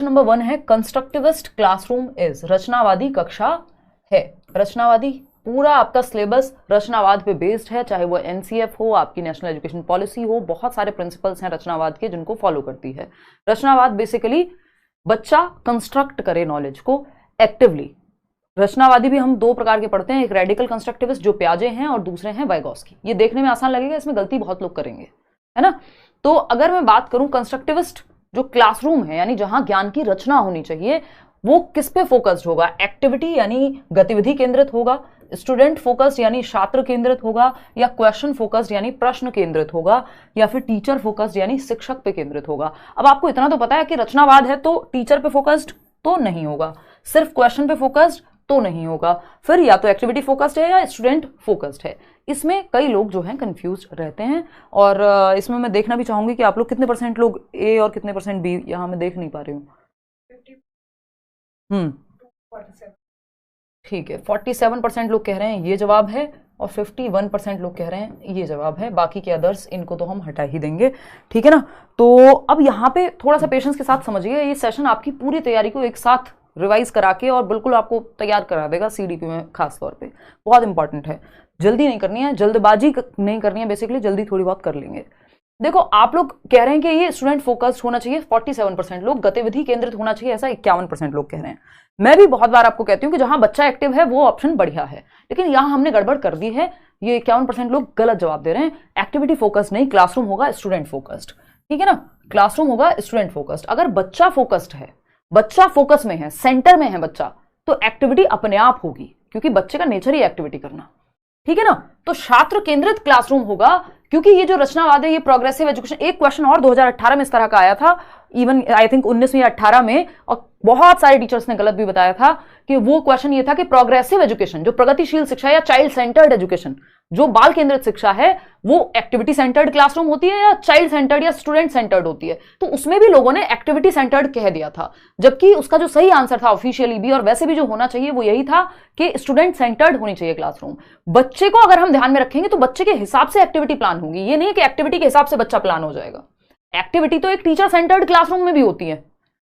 Number 1 है constructivist classroom is, रचनावादी कक्षा है। रचनावादी पूरा आपका सिलेबस रचनावाद पे बेस्ड है, चाहे वो एनसीएफ हो, आपकी नेशनल एजुकेशन पॉलिसी हो, बहुत सारे प्रिंसिपल्स हैं रचनावाद के जिनको फॉलो करती है। रचनावाद बेसिकली बच्चा कंस्ट्रक्ट करे नॉलेज को एक्टिवली। रचनावादी भी हम दो प्रकार के पढ़ते हैं, एक रेडिकल कंस्ट्रक्टिविस्ट जो प्याजे हैं और दूसरे हैं वाइगॉस्की। ये देखने में आसान लगेगा, इसमें गलती बहुत लोग करेंगे, है ना। तो अगर मैं बात करूं कंस्ट्रक्टिविस्ट जो क्लासरूम है यानी जहां ज्ञान की रचना होनी चाहिए, वो किस पे फोकस्ड होगा? एक्टिविटी यानी गतिविधि केंद्रित होगा, स्टूडेंट फोकस्ड यानी छात्र केंद्रित होगा, या क्वेश्चन फोकस्ड यानी प्रश्न केंद्रित होगा, या फिर टीचर फोकस्ड यानी शिक्षक पे केंद्रित होगा। अब आपको इतना तो पता है कि रचनावाद है तो टीचर पे फोकस्ड तो नहीं होगा, सिर्फ क्वेश्चन पे फोकस्ड तो नहीं होगा, फिर या तो एक्टिविटी फोकस्ड है या स्टूडेंट फोकस्ड है। इसमें कई लोग जो हैं कंफ्यूज रहते हैं, और इसमें मैं देखना भी चाहूंगी कि आप लोग कितने परसेंट लोग ए और कितने परसेंट बी, यहां मैं देख नहीं पा रही हूँ। ठीक है, 47% लोग कह रहे हैं ये जवाब है और 51% लोग कह रहे हैं ये जवाब है। बाकी के अदर्स इनको तो हम हटा ही देंगे, ठीक है ना। तो अब यहाँ पे थोड़ा सा पेशेंस के साथ समझिए, ये सेशन आपकी पूरी तैयारी को एक साथ रिवाइज करा के और बिल्कुल आपको तैयार करा देगा सीडीपी में। खास तौर पे बहुत इंपॉर्टेंट है, जल्दी नहीं करनी है, जल्दबाजी नहीं करनी है, बेसिकली जल्दी थोड़ी बहुत कर लेंगे। देखो आप लोग कह रहे हैं कि ये स्टूडेंट फोकस्ड होना चाहिए 47% लोग, गतिविधि केंद्रित होना चाहिए ऐसा 51% लोग कह रहे हैं। मैं भी बहुत बार आपको कहती हूँ कि जहां बच्चा एक्टिव है वो ऑप्शन बढ़िया है, लेकिन यहां हमने गड़बड़ कर दी है, ये 51% लोग गलत जवाब दे रहे हैं। एक्टिविटी फोकस्ड नहीं, क्लासरूम होगा स्टूडेंट फोकस्ड, ठीक है ना। क्लासरूम होगा स्टूडेंट फोकस्ड। अगर बच्चा फोकस्ड है, बच्चा फोकस में है, सेंटर में है बच्चा, तो एक्टिविटी अपने आप होगी, क्योंकि बच्चे का नेचर ही एक्टिविटी करना, ठीक है ना। तो छात्र केंद्रित क्लासरूम होगा, क्योंकि ये जो रचनावाद है ये प्रोग्रेसिव एजुकेशन। एक क्वेश्चन और 2018 में इस तरह का आया था, इवन आई थिंक 19 या 18 में, और बहुत सारे टीचर्स ने गलत भी बताया था कि वो क्वेश्चन ये था कि प्रोग्रेसिव एजुकेशन जो प्रगतिशील शिक्षा या चाइल्ड सेंटर्ड एजुकेशन जो बाल केंद्रित शिक्षा है वो एक्टिविटी सेंटर्ड क्लासरूम होती है या चाइल्ड सेंटर्ड या स्टूडेंट सेंटर्ड होती है। तो उसमें भी लोगों ने एक्टिविटी सेंटर्ड कह दिया था, जबकि उसका जो सही आंसर था ऑफिशियली भी और वैसे भी जो होना चाहिए वो यही था कि स्टूडेंट सेंटर्ड होनी चाहिए क्लासरूम। बच्चे को अगर हम ध्यान में रखेंगे तो बच्चे के हिसाब से एक्टिविटी प्लान होगी, ये नहीं कि एक्टिविटी के हिसाब से बच्चा प्लान हो जाएगा। एक्टिविटी तो एक टीचर सेंटर्ड क्लासरूम में भी होती है,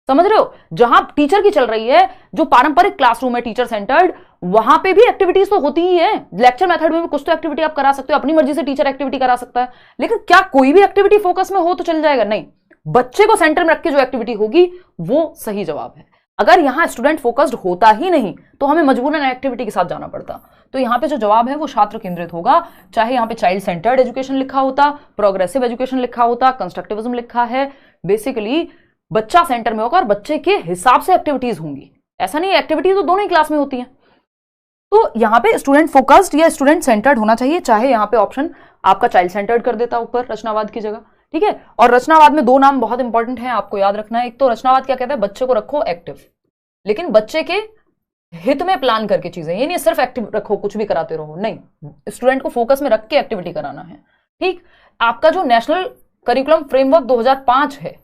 समझ रहे हो। जहां टीचर की चल रही है, जो पारंपरिक क्लासरूम है टीचर सेंटर्ड, वहां पे भी एक्टिविटीज तो होती ही है। लेक्चर मेथड में भी कुछ तो एक्टिविटी आप करा सकते हो, अपनी मर्जी से टीचर एक्टिविटी करा सकता है, लेकिन क्या कोई भी एक्टिविटी फोकस में हो तो चल जाएगा? नहीं, बच्चे को सेंटर में रख के जो एक्टिविटी होगी वो सही जवाब है। अगर यहां स्टूडेंट फोकस्ड होता ही नहीं तो हमें मजबूरन एक्टिविटी के साथ जाना पड़ता। तो यहां पे जो जवाब है वो छात्र केंद्रित होगा, चाहे यहां पे चाइल्ड सेंटर्ड एजुकेशन लिखा होता, प्रोग्रेसिव एजुकेशन लिखा होता, कंस्ट्रक्टिविज्म लिखा है। बेसिकली बच्चा सेंटर में होगा और बच्चे के हिसाब से एक्टिविटीज होंगी, ऐसा नहीं एक्टिविटीज तो दोनों ही क्लास में होती हैं। तो यहां पे स्टूडेंट फोकस्ड या स्टूडेंट सेंटर्ड होना चाहिए, चाहे यहां पे ऑप्शन आपका चाइल्ड सेंटर्ड कर देता ऊपर रचनावाद की जगह, ठीक है। और रचनावाद में दो नाम बहुत इंपॉर्टेंट है, आपको याद रखना है। एक तो रचनावाद क्या कहता है, बच्चे को रखो एक्टिव, लेकिन बच्चे के हित में प्लान करके चीजें, ये नहीं सिर्फ एक्टिव रखो कुछ भी कराते रहो, नहीं, स्टूडेंट को फोकस में रख के एक्टिविटी कराना है, ठीक। आपका जो नेशनल करिकुलम फ्रेमवर्क 2005 है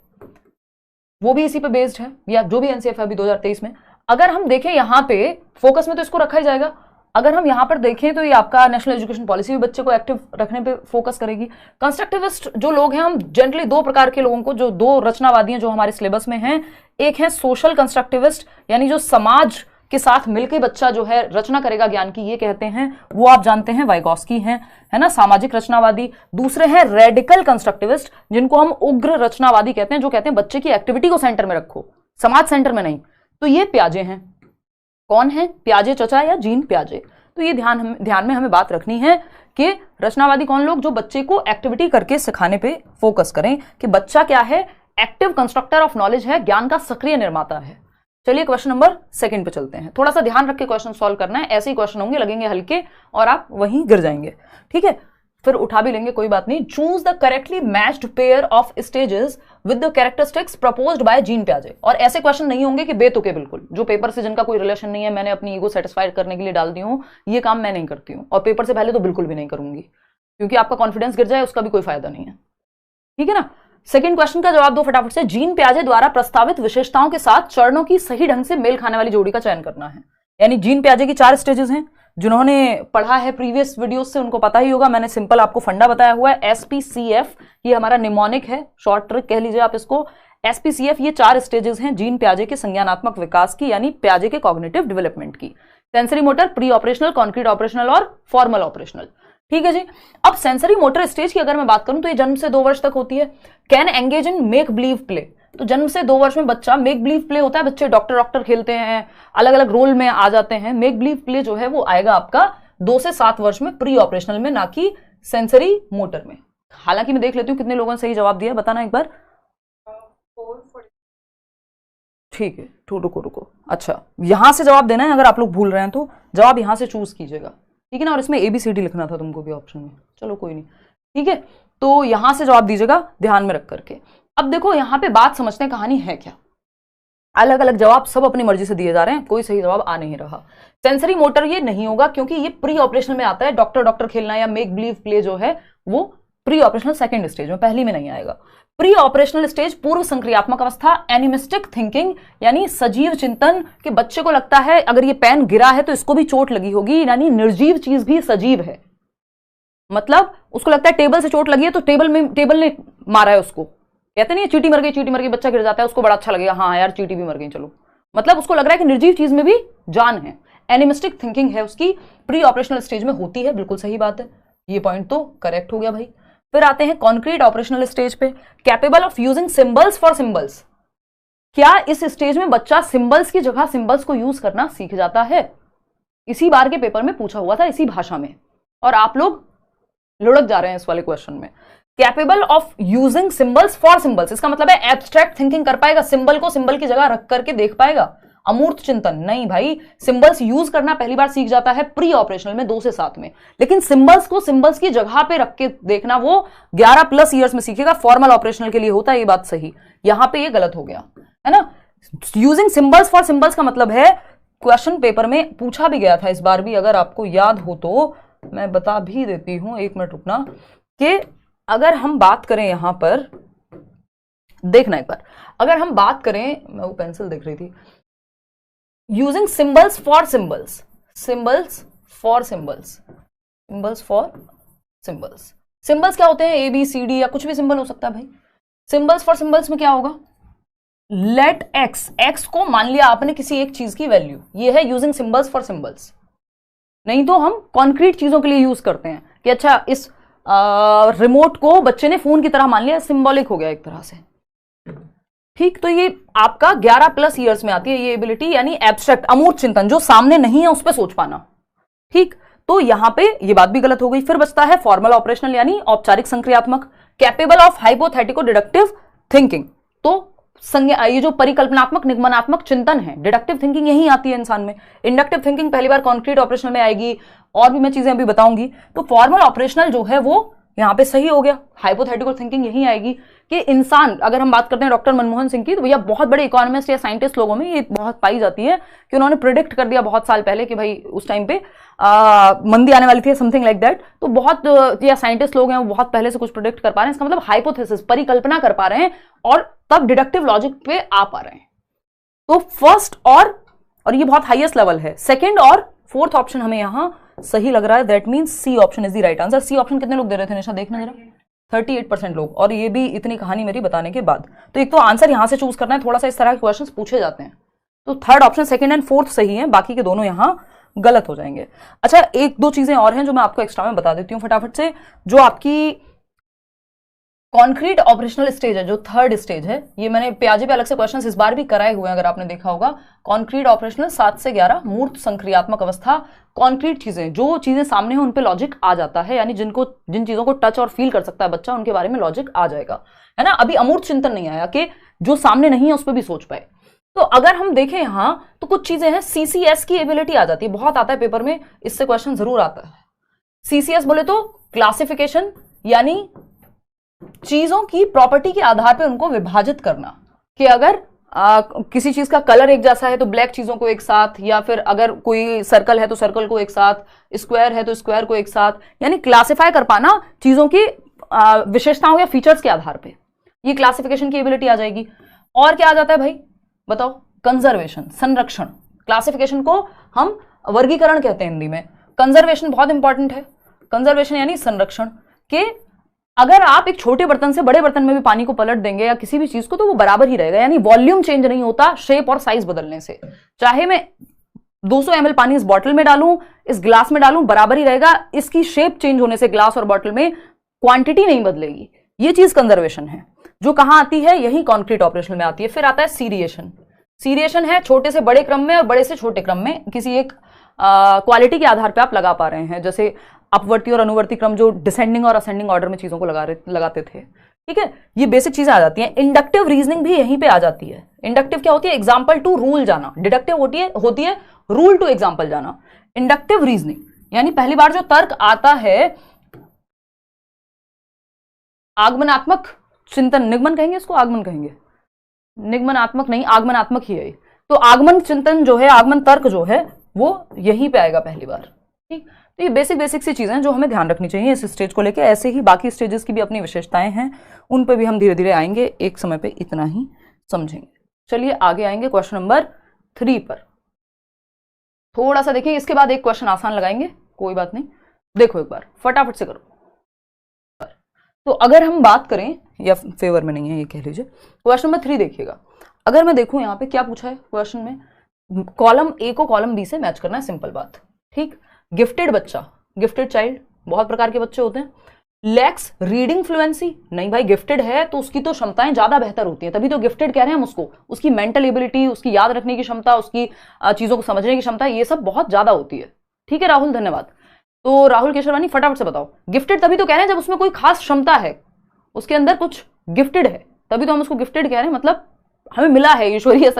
वो भी इसी पे बेस्ड है, या जो भी एनसीएफ है अभी 2023 में। अगर हम देखें यहाँ पे फोकस में तो इसको रखा ही जाएगा। अगर हम यहाँ पर देखें तो ये आपका नेशनल एजुकेशन पॉलिसी भी बच्चे को एक्टिव रखने पे फोकस करेगी। कंस्ट्रक्टिविस्ट जो लोग हैं, हम जनरली दो प्रकार के लोगों को, जो दो रचनावादी हैं जो हमारे सिलेबस में हैं, एक है सोशल कंस्ट्रक्टिविस्ट यानी जो समाज के साथ मिलकर बच्चा जो है रचना करेगा ज्ञान की, ये कहते हैं, वो आप जानते हैं वाइगॉस्की हैं, है ना, सामाजिक रचनावादी। दूसरे हैं रेडिकल कंस्ट्रक्टिविस्ट जिनको हम उग्र रचनावादी कहते हैं, जो कहते हैं बच्चे की एक्टिविटी को सेंटर में रखो, समाज सेंटर में नहीं। तो ये प्याजे हैं। कौन है? प्याजे चचा या जीन प्याजे। तो ये ध्यान में हमें बात रखनी है कि रचनावादी कौन लोग, जो बच्चे को एक्टिविटी करके सिखाने पे फोकस करें कि बच्चा क्या है, एक्टिव कंस्ट्रक्टर ऑफ नॉलेज है, ज्ञान का सक्रिय निर्माता है। चलिए क्वेश्चन नंबर 2 पे चलते हैं। थोड़ा सा ध्यान रख के क्वेश्चन सॉल्व करना है, ऐसे ही क्वेश्चन होंगे, लगेंगे हल्के और आप वहीं गिर जाएंगे, ठीक है, फिर उठा भी लेंगे, कोई बात नहीं। Choose the correctly matched pair of stages with the characteristics proposed by Jean प्याजे। और ऐसे क्वेश्चन नहीं होंगे कि बेतुके, बिल्कुल जो पेपर से जिनका कोई रिलेशन नहीं है, मैंने अपनी ईगो सेटिस्फाइड करने के लिए डाल दी हूं, ये काम मैं नहीं करती हूं, और पेपर से पहले तो बिल्कुल भी नहीं करूंगी, क्योंकि आपका कॉन्फिडेंस गिर जाए उसका भी कोई फायदा नहीं है, ठीक है ना। सेकंड क्वेश्चन का जवाब दो फटाफट से। जीन प्याजे द्वारा प्रस्तावित विशेषताओं के साथ चरणों की सही ढंग से मेल खाने वाली जोड़ी का चयन करना है। यानी जीन प्याजे की 4 स्टेजेस हैं, जिन्होंने पढ़ा है प्रीवियस वीडियोस से उनको पता ही होगा। मैंने सिंपल आपको फंडा बताया हुआ है, SPCF, ये हमारा निमोनिक है, शॉर्ट ट्रिक कह लीजिए आप इसको। SPCF, ये 4 स्टेजेस हैं जीन प्याजे के संज्ञानात्मक विकास की, यानी प्याजे के कॉग्निटिव डेवलपमेंट की। Sensory motor, pre operational, concrete operational और फॉर्मल ऑपरेशनल। ठीक है जी। अब सेंसरी मोटर स्टेज की अगर मैं बात करूं तो ये जन्म से 2 वर्ष तक होती है। Can engage in make believe play, तो जन्म से 2 वर्ष में बच्चा मेक बिलीव प्ले होता है, बच्चे डॉक्टर खेलते हैं, अलग अलग रोल में आ जाते हैं। मेक बिलीव प्ले जो है वो आएगा आपका 2 से 7 वर्ष में, प्री ऑपरेशनल में, ना कि सेंसरी मोटर में। हालांकि मैं देख लेती हूँ कितने लोगों ने सही जवाब दिया, बताना एक बार। ठीक है, रुको। अच्छा, यहां से जवाब देना है, अगर आप लोग भूल रहे हैं तो जवाब यहां से चूज कीजिएगा, ठीक है ना। और इसमें ABCD लिखना था तुमको भी ऑप्शन में, चलो कोई नहीं, ठीक है। तो यहां से जवाब दीजिएगा ध्यान में रख करके। अब देखो यहां पे बात समझते हैं कहानी है क्या। अलग अलग जवाब सब अपनी मर्जी से दिए जा रहे हैं, कोई सही जवाब आ नहीं रहा। सेंसरी मोटर ये नहीं होगा क्योंकि ये प्री ऑपरेशनल में आता है। डॉक्टर खेलना या मेक बिलीव प्ले जो है वो प्री ऑपरेशनल सेकंड स्टेज में, पहली में नहीं आएगा। प्री ऑपरेशनल स्टेज पूर्व संक्रियात्मक अवस्था, एनिमिस्टिक थिंकिंग यानी सजीव चिंतन, के बच्चे को लगता है अगर ये पेन गिरा है तो इसको भी चोट लगी होगी, यानी निर्जीव चीज भी सजीव है। मतलब उसको लगता है टेबल से चोट लगी है तो टेबल ने मारा है उसको। कहते नहीं चींटी मर गई, बच्चा गिर जाता है, उसको बड़ा अच्छा लगेगा, हाँ यार चींटी भी मर गई चलो। मतलब उसको लग रहा है कि निर्जीव चीज में भी जान है। एनिमिस्टिक थिंकिंग है उसकी, प्री ऑपरेशनल स्टेज में होती है, बिल्कुल सही बात है, ये पॉइंट तो करेक्ट हो गया भाई। फिर आते हैं कॉन्क्रीट ऑपरेशनल स्टेज पे। Capable of using symbols for symbols, क्या इस स्टेज में बच्चा सिंबल्स की जगह सिंबल्स को यूज करना सीख जाता है? इसी बार के पेपर में पूछा हुआ था इसी भाषा में, और आप लोग लुढ़क जा रहे हैं इस वाले क्वेश्चन में। Capable of using symbols for symbols, इसका मतलब है एब्स्ट्रैक्ट थिंकिंग कर पाएगा, सिंबल को सिंबल की जगह रख करके देख पाएगा। अमूर्त चिंतन नहीं भाई, सिंबल्स यूज करना पहली बार सीख जाता है प्री ऑपरेशनल में 2 से 7 में, लेकिन सिंबल्स को सिंबल्स की जगह पे रख के देखना वो 11+ ईयर्स में सीखेगा। फॉर्मल ऑपरेशनल के लिए होता है ये बात सही, यहां पे ये गलत हो गया है ना। यूजिंग सिंबल्स फॉर सिंबल्स का मतलब है, क्वेश्चन पेपर में पूछा भी गया था इस बार भी, अगर आपको याद हो तो मैं बता भी देती हूं, 1 मिनट रुकना, कि अगर हम बात करें यहां पर, देखना एक बार, अगर हम बात करें, मैं वो पेंसिल देख रही थी, using symbols for symbols, symbols for symbols, symbols for symbols, symbols क्या होते हैं? ABCD या कुछ भी सिंबल हो सकता है भाई। सिंबल्स फॉर सिंबल्स में क्या होगा? लेट एक्स को मान लिया आपने किसी एक चीज की वैल्यू, ये है यूजिंग सिंबल्स फॉर सिंबल्स। नहीं तो हम कॉन्क्रीट चीजों के लिए यूज करते हैं कि अच्छा इस रिमोट को बच्चे ने फोन की तरह मान लिया, सिंबॉलिक हो गया एक तरह से, ठीक। तो ये आपका 11+ ईयर्स में आती है ये एबिलिटी, यानी एब्स्ट्रैक्ट अमूर्त चिंतन, जो सामने नहीं है उस पर सोच पाना, ठीक। तो यहां पे ये बात भी गलत हो गई। फिर बचता है फॉर्मल ऑपरेशनल यानी औपचारिक संक्रियात्मक। कैपेबल ऑफ हाइपोथेटिको डिडक्टिव थिंकिंग, तो ये जो परिकल्पनात्मक निगमनात्मक चिंतन है, डिडक्टिव थिंकिंग यही आती है इंसान में। इंडक्टिव थिंकिंग पहली बार कॉन्क्रीट ऑपरेशनल में आएगी, और भी मैं चीजें अभी बताऊंगी। तो फॉर्मल ऑपरेशनल जो है वो यहां पे सही हो गया। हाइपोथेटिकल थिंकिंग यही आएगी कि इंसान, अगर हम बात करते हैं डॉक्टर मनमोहन सिंह की, तो भैया बहुत बड़े इकोनॉमिस्ट या साइंटिस्ट लोगों में ये बहुत पाई जाती है कि उन्होंने प्रिडिक्ट कर दिया बहुत साल पहले कि भाई उस टाइम पे मंदी आने वाली थी, समथिंग लाइक दैट। तो बहुत या साइंटिस्ट लोग हैं वो बहुत पहले से कुछ प्रिडिक्ट कर पा रहे हैं, इसका मतलब हाइपोथेसिस, परिकल्पना कर पा रहे हैं, और तब डिडक्टिव लॉजिक पे आ पा रहे हैं। तो फर्स्ट और ये बहुत हाईएस्ट लेवल है, सेकंड और फोर्थ ऑप्शन हमें यहां सही लग रहा है, that means C option is the right answer. C option कितने लोग दे रहे थे निशा, देखना जरा, 38% लोग, और ये भी इतनी कहानी मेरी बताने के बाद। तो एक तो आंसर यहां से चूज करना है, थोड़ा सा इस तरह के क्वेश्चंस पूछे जाते हैं। तो third option, second and fourth सही है, बाकी के दोनों यहां गलत हो जाएंगे। अच्छा, 1-2 चीजें और हैं जो मैं आपको एक्स्ट्रा में बता देती हूँ फटाफट से। जो आपकी कॉन्क्रीट ऑपरेशनल स्टेज है, जो थर्ड स्टेज है, ये मैंने प्याजे पे अलग से क्वेश्चंस इस बार भी कराए हुए हैं, अगर आपने देखा होगा। कॉन्क्रीट ऑपरेशनल 7 से 11, मूर्त संक्रियात्मक अवस्था, कॉन्क्रीट चीजें, जो चीजें सामने हैं उन पे लॉजिक आ जाता है, यानी जिन चीजों को टच और फील कर सकता है बच्चा, उनके बारे में लॉजिक आ जाएगा, है ना। अभी अमूर्त चिंतन नहीं आया कि जो सामने नहीं है उस पर भी सोच पाए। तो अगर हम देखें यहां तो कुछ चीजें हैं, CCS की एबिलिटी आ जाती है, बहुत आता है पेपर में, इससे क्वेश्चन जरूर आता है। CCS बोले तो क्लासिफिकेशन, यानी चीजों की प्रॉपर्टी के आधार पर उनको विभाजित करना, कि अगर किसी चीज का कलर एक जैसा है तो ब्लैक चीजों को एक साथ, या फिर अगर कोई सर्कल है तो सर्कल को एक साथ, स्क्वायर है तो स्क्वायर को एक साथ, यानी क्लासिफाई कर पाना चीजों की विशेषताओं या फीचर्स के आधार पे, ये क्लासिफिकेशन की एबिलिटी आ जाएगी। और क्या आ जाता है भाई बताओ? कंजर्वेशन, संरक्षण। क्लासिफिकेशन को हम वर्गीकरण कहते हैं हिंदी में, कंजर्वेशन बहुत इंपॉर्टेंट है। कंजर्वेशन यानी संरक्षण, के अगर आप एक छोटे बर्तन से बड़े बर्तन में भी पानी को पलट देंगे या किसी भी चीज को, तो वो बराबर ही रहेगा, यानी वॉल्यूम चेंज नहीं होता शेप और साइज बदलने से। चाहे मैं 200 ml पानी इस बॉटल में डालूं, इस ग्लास में डालूं, बराबर ही रहेगा। इसकी शेप चेंज होने से ग्लास और बॉटल में क्वांटिटी नहीं बदलेगी। ये चीज कंजर्वेशन है, जो कहां आती है, यही कॉन्क्रीट ऑपरेशन में आती है। फिर आता है सीरिएशन। सीरिएशन है छोटे से बड़े क्रम में और बड़े से छोटे क्रम में किसी एक क्वालिटी के आधार पर आप लगा पा रहे हैं, जैसे अपवर्ती और अनुवर्ती क्रम जो डिसेंडिंग और असेंडिंग ऑर्डर में चीजों को लगाते थे। ठीक है, ये बेसिक चीजें आ जाती हैं। इंडक्टिव रीजनिंग भी यहीं पे आ जाती है। इंडक्टिव क्या होती है? एग्जाम्पल टू रूल जाना। डिडक्टिव होती है रूल टू एग्जाम्पल जाना। इंडक्टिव रीजनिंग यानी पहली बार जो तर्क आता है, आगमनात्मक चिंतन, निगमन कहेंगे इसको, आगमन कहेंगे, निगमनात्मक नहीं, आगमनात्मक ही है। तो आगमन चिंतन जो है, आगमन तर्क जो है, वो यहीं पे आएगा पहली बार। ठीक, तो ये बेसिक सी चीजें जो हमें ध्यान रखनी चाहिए इस स्टेज को लेके। ऐसे ही बाकी स्टेजेस की भी अपनी विशेषताएं हैं, उन पे भी हम धीरे धीरे आएंगे, एक समय पे इतना ही समझेंगे। चलिए आगे आएंगे क्वेश्चन नंबर 3 पर। थोड़ा सा देखिए, इसके बाद एक क्वेश्चन आसान लगाएंगे, कोई बात नहीं। देखो एक बार फटाफट से करो। तो अगर हम बात करें, या फेवर में नहीं है ये कह लीजिए, क्वेश्चन नंबर 3 देखिएगा। अगर मैं देखूं यहाँ पे क्या पूछा है क्वेश्चन में, कॉलम ए को कॉलम बी से मैच करना है, सिंपल बात। ठीक, गिफ्टेड बच्चा, गिफ्टेड चाइल्ड, बहुत प्रकार के बच्चे होते हैं। लैक्स रीडिंग फ्लुएंसी, नहीं भाई गिफ्टेड है तो उसकी तो क्षमताएं ज्यादा बेहतर होती हैं, तभी तो गिफ्टेड कह रहे हैं हम उसको। उसकी मेंटल एबिलिटी, उसकी याद रखने की क्षमता, उसकी चीजों को समझने की क्षमता, ये सब बहुत ज्यादा होती है। ठीक है राहुल, धन्यवाद। तो राहुल केशरवानी फटाफट से बताओ, गिफ्टेड तभी तो कह रहे हैं जब उसमें कोई खास क्षमता है, उसके अंदर कुछ गिफ्टेड है, तभी तो हम उसको गिफ्टेड कह रहे हैं, मतलब हमें मिला है ईश्वरीय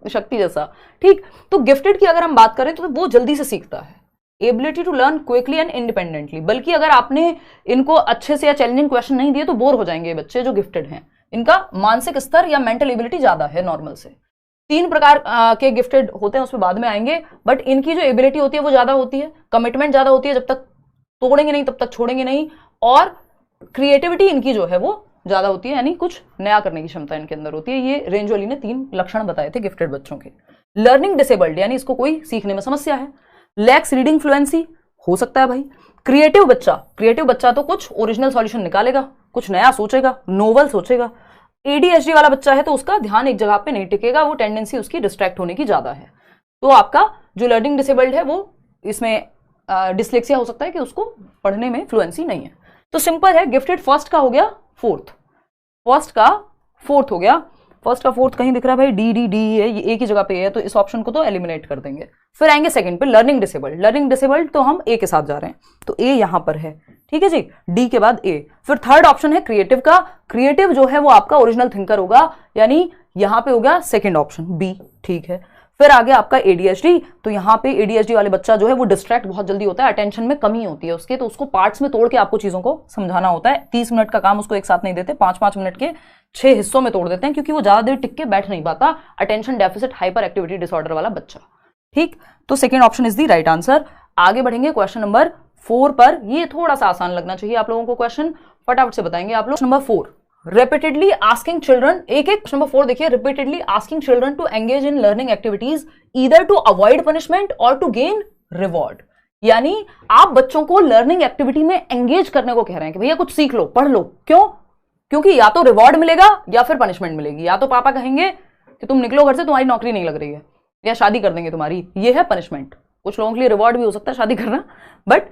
शक्ति जैसा। ठीक, तो गिफ्टेड की अगर हम बात करें तो वो जल्दी से सीखता है, ability to learn quickly and independently. बल्कि अगर आपने इनको अच्छे से या चैलेंजिंग क्वेश्चन नहीं दिए तो बोर हो जाएंगे बच्चे जो गिफ्टेड हैं। इनका मानसिक स्तर या मेंटल एबिलिटी ज्यादा है नॉर्मल से। 3 प्रकार के गिफ्टेड होते हैं, उसमें बाद में आएंगे, बट इनकी जो एबिलिटी होती है वो ज्यादा होती है, कमिटमेंट ज्यादा होती है, जब तक तोड़ेंगे नहीं तब तक छोड़ेंगे नहीं, और क्रिएटिविटी इनकी जो है वो ज्यादा होती है, यानी कुछ नया करने की क्षमता इनके अंदर होती है। ये रेंजोली ने 3 लक्षण बताए थे गिफ्टेड बच्चों के। लर्निंग डिसेबल्ड, यानी इसको कोई सीखने में समस्या है। लैक्स रीडिंग फ्लुएंसी, हो सकता है भाई। क्रिएटिव बच्चा तो कुछ ओरिजिनल सॉल्यूशन निकालेगा, कुछ नया सोचेगा, नोवल सोचेगा। एडीएचडी वाला बच्चा है तो उसका ध्यान एक जगह पे नहीं टिकेगा, वो टेंडेंसी उसकी डिस्ट्रैक्ट होने की ज्यादा है। तो आपका जो लर्निंग डिसेबल्ड है वो, इसमें डिस्लेक्सिया हो सकता है कि उसको पढ़ने में फ्लुएंसी नहीं है। तो सिंपल है, गिफ्टेड फर्स्ट का हो गया फोर्थ, फर्स्ट का फोर्थ हो गया। फर्स्ट का फोर्थ कहीं दिख रहा है भाई? डी डी डी है, ये एक ही जगह पे है, तो इस ऑप्शन को तो एलिमिनेट कर देंगे। फिर आएंगे सेकंड पे, लर्निंग डिसेबल्ड। लर्निंग डिसेबल्ड तो हम ए के साथ जा रहे हैं, तो ए यहां पर है, ठीक है जी, डी के बाद ए। फिर थर्ड ऑप्शन है क्रिएटिव का। क्रिएटिव जो है वो आपका ओरिजिनल थिंकर होगा, यानी यहां पे हो गया सेकंड ऑप्शन बी, ठीक है। फिर आ गया आपका एडीएचडी, तो यहाँ पे एडीएचडी वाले बच्चा जो है वो डिस्ट्रैक्ट बहुत जल्दी होता है, अटेंशन में कमी होती है उसके, तो उसको पार्ट्स में तोड़ के आपको चीजों को समझाना होता है। 30 मिनट का काम उसको एक साथ नहीं देते, 5-5 मिनट के 6 हिस्सों में तोड़ देते हैं, क्योंकि वो ज्यादा देर टिक के बैठ नहीं पाता। Attention deficit hyper activity disorder वाला बच्चा, ठीक। तो second option is the right answer. आगे बढ़ेंगे क्वेश्चन नंबर 4 पर। ये थोड़ा सा आसान लगना चाहिए आप लोगों को क्वेश्चन, फटाफट से बताएंगे आप लोग। नंबर 4, repeatedly asking children, एक नंबर 4 देखिए, repeatedly asking children to engage in learning activities either to avoid punishment or to gain reward। यानी आप बच्चों को लर्निंग एक्टिविटी में एंगेज करने को कह रहे हैं कि भैया कुछ सीख लो, पढ़ लो। क्यों? क्योंकि या तो रिवॉर्ड मिलेगा या फिर पनिशमेंट मिलेगी। या तो पापा कहेंगे कि तुम निकलो घर से, तुम्हारी नौकरी नहीं लग रही है, या शादी कर देंगे तुम्हारी, ये है पनिशमेंट। कुछ लोगों के लिए रिवॉर्ड भी हो सकता है शादी करना, बट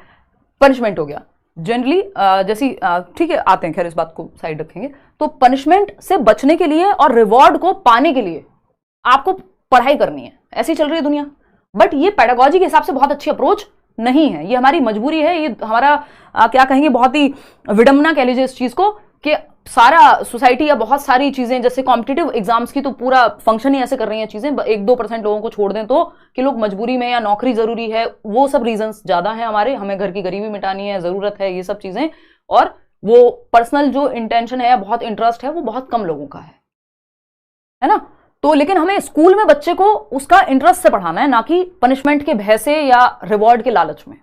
पनिशमेंट हो गया जनरली। जैसी ठीक है, आते हैं, खैर इस बात को साइड रखेंगे। तो पनिशमेंट से बचने के लिए और रिवॉर्ड को पाने के लिए आपको पढ़ाई करनी है, ऐसी चल रही है दुनिया। बट ये पेडागोजी के हिसाब से बहुत अच्छी अप्रोच नहीं है, ये हमारी मजबूरी है, ये हमारा क्या कहेंगे, बहुत ही विडंबना कह लीजिए इस चीज को, कि सारा सोसाइटी या बहुत सारी चीजें, जैसे कॉम्पिटिटिव एग्जाम्स की तो पूरा फंक्शन ही ऐसे कर रही हैं चीजें, 1-2% लोगों को छोड़ दें तो, कि लोग मजबूरी में या नौकरी जरूरी है, वो सब रीजंस ज्यादा हैं हमारे, हमें घर की गरीबी मिटानी है, जरूरत है, ये सब चीजें। और वो पर्सनल जो इंटेंशन है या बहुत इंटरेस्ट है वो बहुत कम लोगों का है ना। तो लेकिन हमें स्कूल में बच्चे को उसका इंटरेस्ट से पढ़ाना है, ना कि पनिशमेंट के भय से या रिवॉर्ड के लालच में।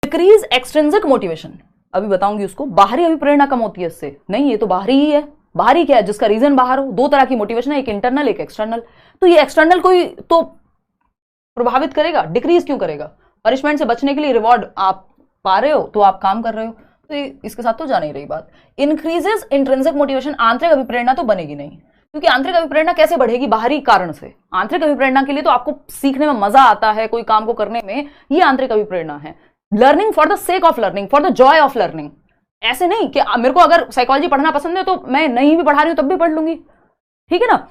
डिक्रीज एक्सट्रिंसिक मोटिवेशन, अभी बताऊंगी उसको। बाहरी अभिप्रेरणा कम होती है इससे, नहीं ये तो बाहरी ही है। बाहरी क्या है? जिसका रीजन बाहर हो। 2 तरह की मोटिवेशन है, एक इंटरनल एक एक्सटर्नल। तो ये एक्सटर्नल को ही तो प्रभावित करेगा, डिक्रीज क्यों करेगा? पनिशमेंट से बचने के लिए रिवॉर्ड आप पा रहे हो तो आप काम कर रहे हो, तो इसके साथ तो जा नहीं रही बात। इंक्रीजेस इंट्रिंसिक मोटिवेशन, आंतरिक अभिप्रेरणा तो बनेगी नहीं, क्योंकि आंतरिक अभिप्रेरणा कैसे बढ़ेगी? बाहरी कारण से। आंतरिक अभिप्रेरणा के लिए तो आपको सीखने में मजा आता है, कोई काम को करने में, ये आंतरिक अभिप्रेरणा है। Learning for the sake of learning, for the Joy of learning. ऐसे नहीं कि मेरे को अगर साइकोलॉजी पढ़ना पसंद है तो मैं नहीं भी पढ़ा रही हूं तब भी पढ़ लूंगी, ठीक है ना।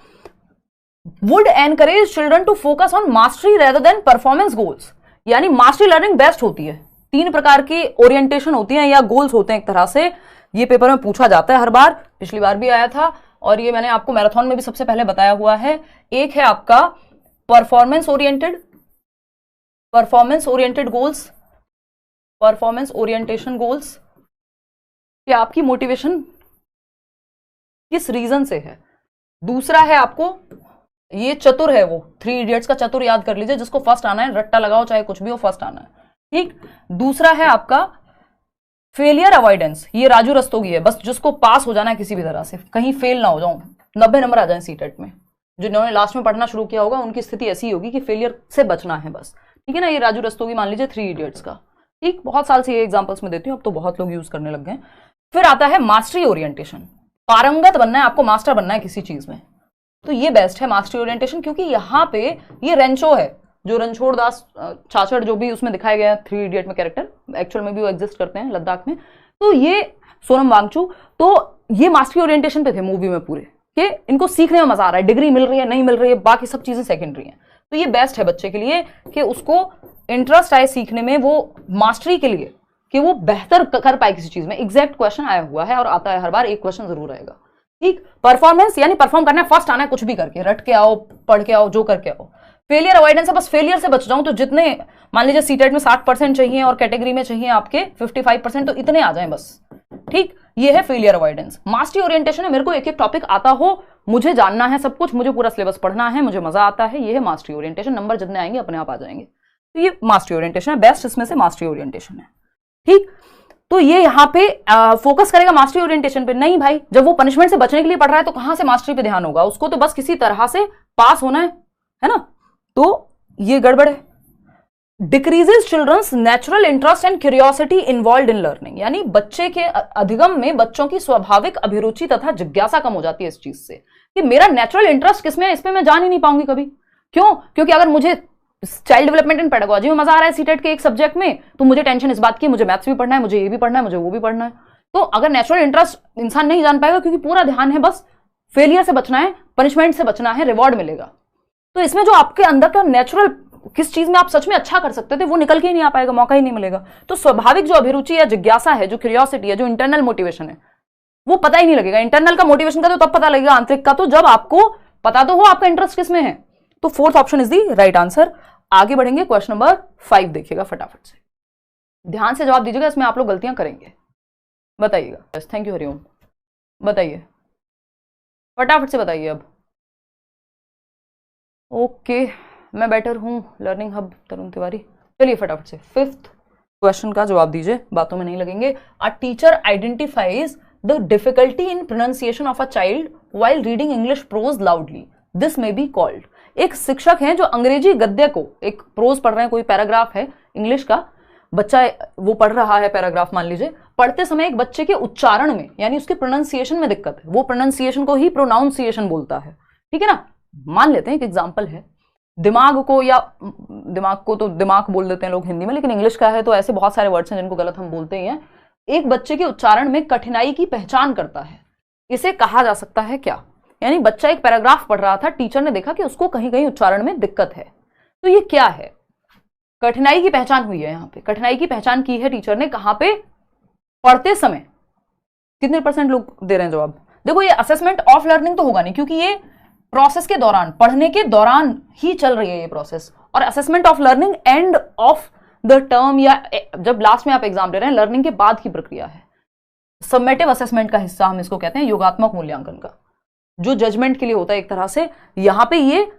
Would encourage children to focus on mastery rather than performance goals, यानी मास्टरी लर्निंग बेस्ट होती है। 3 प्रकार की ओरिएंटेशन होती है या गोल्स होते हैं एक तरह से, ये पेपर में पूछा जाता है हर बार, पिछली बार भी आया था और ये मैंने आपको मैराथन में भी सबसे पहले बताया हुआ है। एक है आपका performance oriented goals, performance orientation goals, कि आपकी मोटिवेशन किस रीजन से है। दूसरा है आपको, ये चतुर है, वो 3 इडियट्स का चतुर याद कर लीजिए, जिसको फर्स्ट आना है, रट्टा लगाओ चाहे कुछ भी हो, फर्स्ट आना है, ठीक। दूसरा है आपका फेलियर अवॉइडेंस, ये राजू रस्तोगी है, बस जिसको पास हो जाना है किसी भी तरह से, कहीं फेल ना हो जाऊं, 90 नंबर आ जाए सीटेट में। जिन्होंने लास्ट में पढ़ना शुरू किया होगा उनकी स्थिति ऐसी होगी कि फेलियर से बचना है बस, ठीक है ना। ये राजू रस्तोगी मान लीजिए 3 इडियट्स का, ठीक। बहुत साल से ये एग्जाम्पल्स में देती हूँ, अब तो बहुत लोग यूज करने लग गए। फिर आता है मास्टरी ओरिएंटेशन, पारंगत बनना है आपको, मास्टर बनना है किसी चीज में, तो ये बेस्ट है मास्टरी ओरिएंटेशन, क्योंकि यहाँ पे ये रेंचो है, जो रणछोड़ दास छाछड़ जो भी उसमें दिखाया गया 3 इडियट में कैरेक्टर, एक्चुअल में भी वो एग्जिस्ट करते हैं लद्दाख में, तो ये सोनम वांगचू, तो ये मास्टरी ओरिएंटेशन पे थे मूवी में पूरे, कि इनको सीखने में मजा आ रहा है, डिग्री मिल रही है नहीं मिल रही है, बाकी सब चीजें सेकेंडरी हैं। तो ये बेस्ट है बच्चे के लिए कि उसको इंटरेस्ट आए सीखने में, वो मास्टरी के लिए कि वो बेहतर कर पाए किसी चीज में। एग्जैक्ट क्वेश्चन आया हुआ है और आता है हर बार, एक क्वेश्चन जरूर आएगा, ठीक। परफॉर्मेंस यानी परफॉर्म करना है, फर्स्ट आना है, कुछ भी करके, रट के आओ, पढ़ के आओ, जो करके आओ। फेलियर अवॉइडेंस है, बस फेलियर से बच जाऊं, तो जितने मान लीजिए सीटेट में 60% चाहिए और कैटेगरी में चाहिए आपके 55%, तो इतने आ जाएं बस, ठीक। ये है फेलियर अवॉइडेंस। मास्टरी ओरिएंटेशन है, मेरे को एक एक टॉपिक आता हो, मुझे जानना है सब कुछ, मुझे पूरा सिलेबस पढ़ना है, मुझे मजा आता है, ये है मास्टरी ओरिएंटेशन। नंबर जितने आएंगे अपने आप आ जाएंगे, तो ये मास्टरी ओरिएंटेशन है, बेस्ट इसमें से मास्टरी ओरिएंटेशन है, ठीक। तो ये यहाँ पे फोकस करेगा मास्टरी ओरिएंटेशन पे। नहीं भाई, जब वो पनिशमेंट से बचने के लिए पढ़ रहा है तो कहां से मास्टरी पे ध्यान होगा, उसको तो बस किसी तरह से पास होना है ना, तो ये गड़बड़ है। Decreases children's natural interest and curiosity involved in learning, यानी बच्चे के अधिगम में बच्चों की स्वाभाविक अभिरुचि तथा जिज्ञासा कम हो जाती है इस चीज से, कि मेरा नेचुरल इंटरेस्ट किसमें है, इस पे मैं जान ही नहीं पाऊंगी कभी। क्यों? क्योंकि अगर मुझे चाइल्ड डेवलपमेंट एंड पेडागोजी में मजा आ रहा है सीटेट के एक सब्जेक्ट में, तो मुझे टेंशन इस बात की मुझे मैथ्स भी पढ़ना है, मुझे ये भी पढ़ना है, मुझे वो भी पढ़ना है। तो अगर नेचुरल इंटरेस्ट इंसान नहीं जान पाएगा, क्योंकि पूरा ध्यान है बस फेलियर से बचना है, पनिशमेंट से बचना है, रिवॉर्ड मिलेगा, तो इसमें जो आपके अंदर का नेचुरल, किस चीज में आप सच में अच्छा कर सकते थे, वो निकल के ही नहीं आ पाएगा, मौका ही नहीं मिलेगा। तो स्वाभाविक जो अभिरुचि या जिज्ञासा है, जो क्यूरियोसिटी है, जो इंटरनल मोटिवेशन है, वो पता ही नहीं लगेगा। इंटरनल का मोटिवेशन का तो तब पता लगेगा, आंतरिक का तो जब आपको पता तो हो आपका इंटरेस्ट किस में है। तो 4th option is the right answer. आगे बढ़ेंगे, क्वेश्चन नंबर 5 देखिएगा फटाफट से, ध्यान से जवाब दीजिएगा, इसमें आप लोग गलतियां करेंगे, बताइएगा। थैंक यू हरिओम, बताइए फटाफट से बताइए अब। ओके, मैं बेटर हूं लर्निंग हब तरुण तिवारी। चलिए फटाफट से 5th क्वेश्चन का जवाब दीजिए, बातों में नहीं लगेंगे। A teacher identifies the difficulty in pronunciation of a child while reading English prose loudly, this may be called. एक शिक्षक हैं जो अंग्रेजी गद्य को, एक प्रोज पढ़ रहे हैं, कोई पैराग्राफ है इंग्लिश का, बच्चा वो पढ़ रहा है पैराग्राफ मान लीजिए, पढ़ते समय एक बच्चे के उच्चारण में यानी उसके प्रोनाउंसिएशन में दिक्कत है, वो प्रोनाउंसिएशन को ही प्रोनाउंसिएशन बोलता है, ठीक है ना। मान लेते हैं एक एग्जाम्पल है, दिमाग को, या दिमाग को तो दिमाग बोल देते हैं लोग हिंदी में, लेकिन इंग्लिश का है तो ऐसे बहुत सारे वर्ड्स हैं जिनको गलत हम बोलते ही हैं। एक बच्चे के उच्चारण में कठिनाई की पहचान करता है, इसे कहा जा सकता है क्या? यानी बच्चा एक पैराग्राफ पढ़ रहा था, टीचर ने देखा कि उसको कहीं कहीं उच्चारण में दिक्कत है, तो ये क्या है? कठिनाई की पहचान हुई है। यहाँ पे कठिनाई की पहचान की है टीचर ने, कहां पे? पढ़ते समय। कितने % लोग दे रहे हैं जवाब? देखो, ये असेसमेंट ऑफ लर्निंग तो होगा नहीं, क्योंकि ये प्रोसेस के दौरान, पढ़ने के दौरान ही चल रही है ये प्रोसेस, और assessment of learning end of the term, या जब लास्ट में आप एग्जाम दे रहे हैं, लर्निंग के बाद की प्रक्रिया है। सबमेटिव असेसमेंट का हिस्सा हम इसको कहते हैं, योगात्मक मूल्यांकन का, जो जजमेंट के लिए होता है एक तरह से। यहां पे ये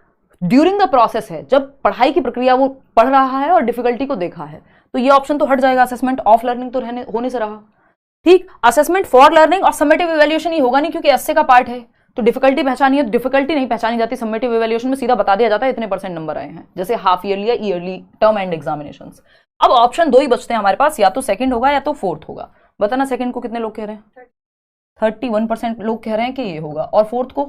ड्यूरिंग द प्रोसेस है, जब पढ़ाई की प्रक्रिया वो पढ़ रहा है और डिफिकल्टी को देखा है, तो ये ऑप्शन तो हट जाएगा, असेसमेंट ऑफ लर्निंग तो होने से रहा, ठीक। असेसमेंट फॉर लर्निंग और समेटिव इवैल्यूएशन ही होगा नहीं, क्योंकि एसए का पार्ट है, तो डिफिकल्टी पहचानी है, डिफिकल्टी नहीं पहचानी जाती, समेटिव इवैल्यूएशन में सीधा बता दिया जाता है इतने % नंबर आए हैं, जैसे हाफ ईयरली या ईयरली टर्म एंड एग्जामिनेशंस। अब ऑप्शन 2 ही बचते हैं हमारे पास, या तो सेकंड होगा या तो 4th होगा, बताना सेकंड को कितने लोग कह रहे हैं? 31% लोग कह रहे हैं कि ये होगा, और फोर्थ को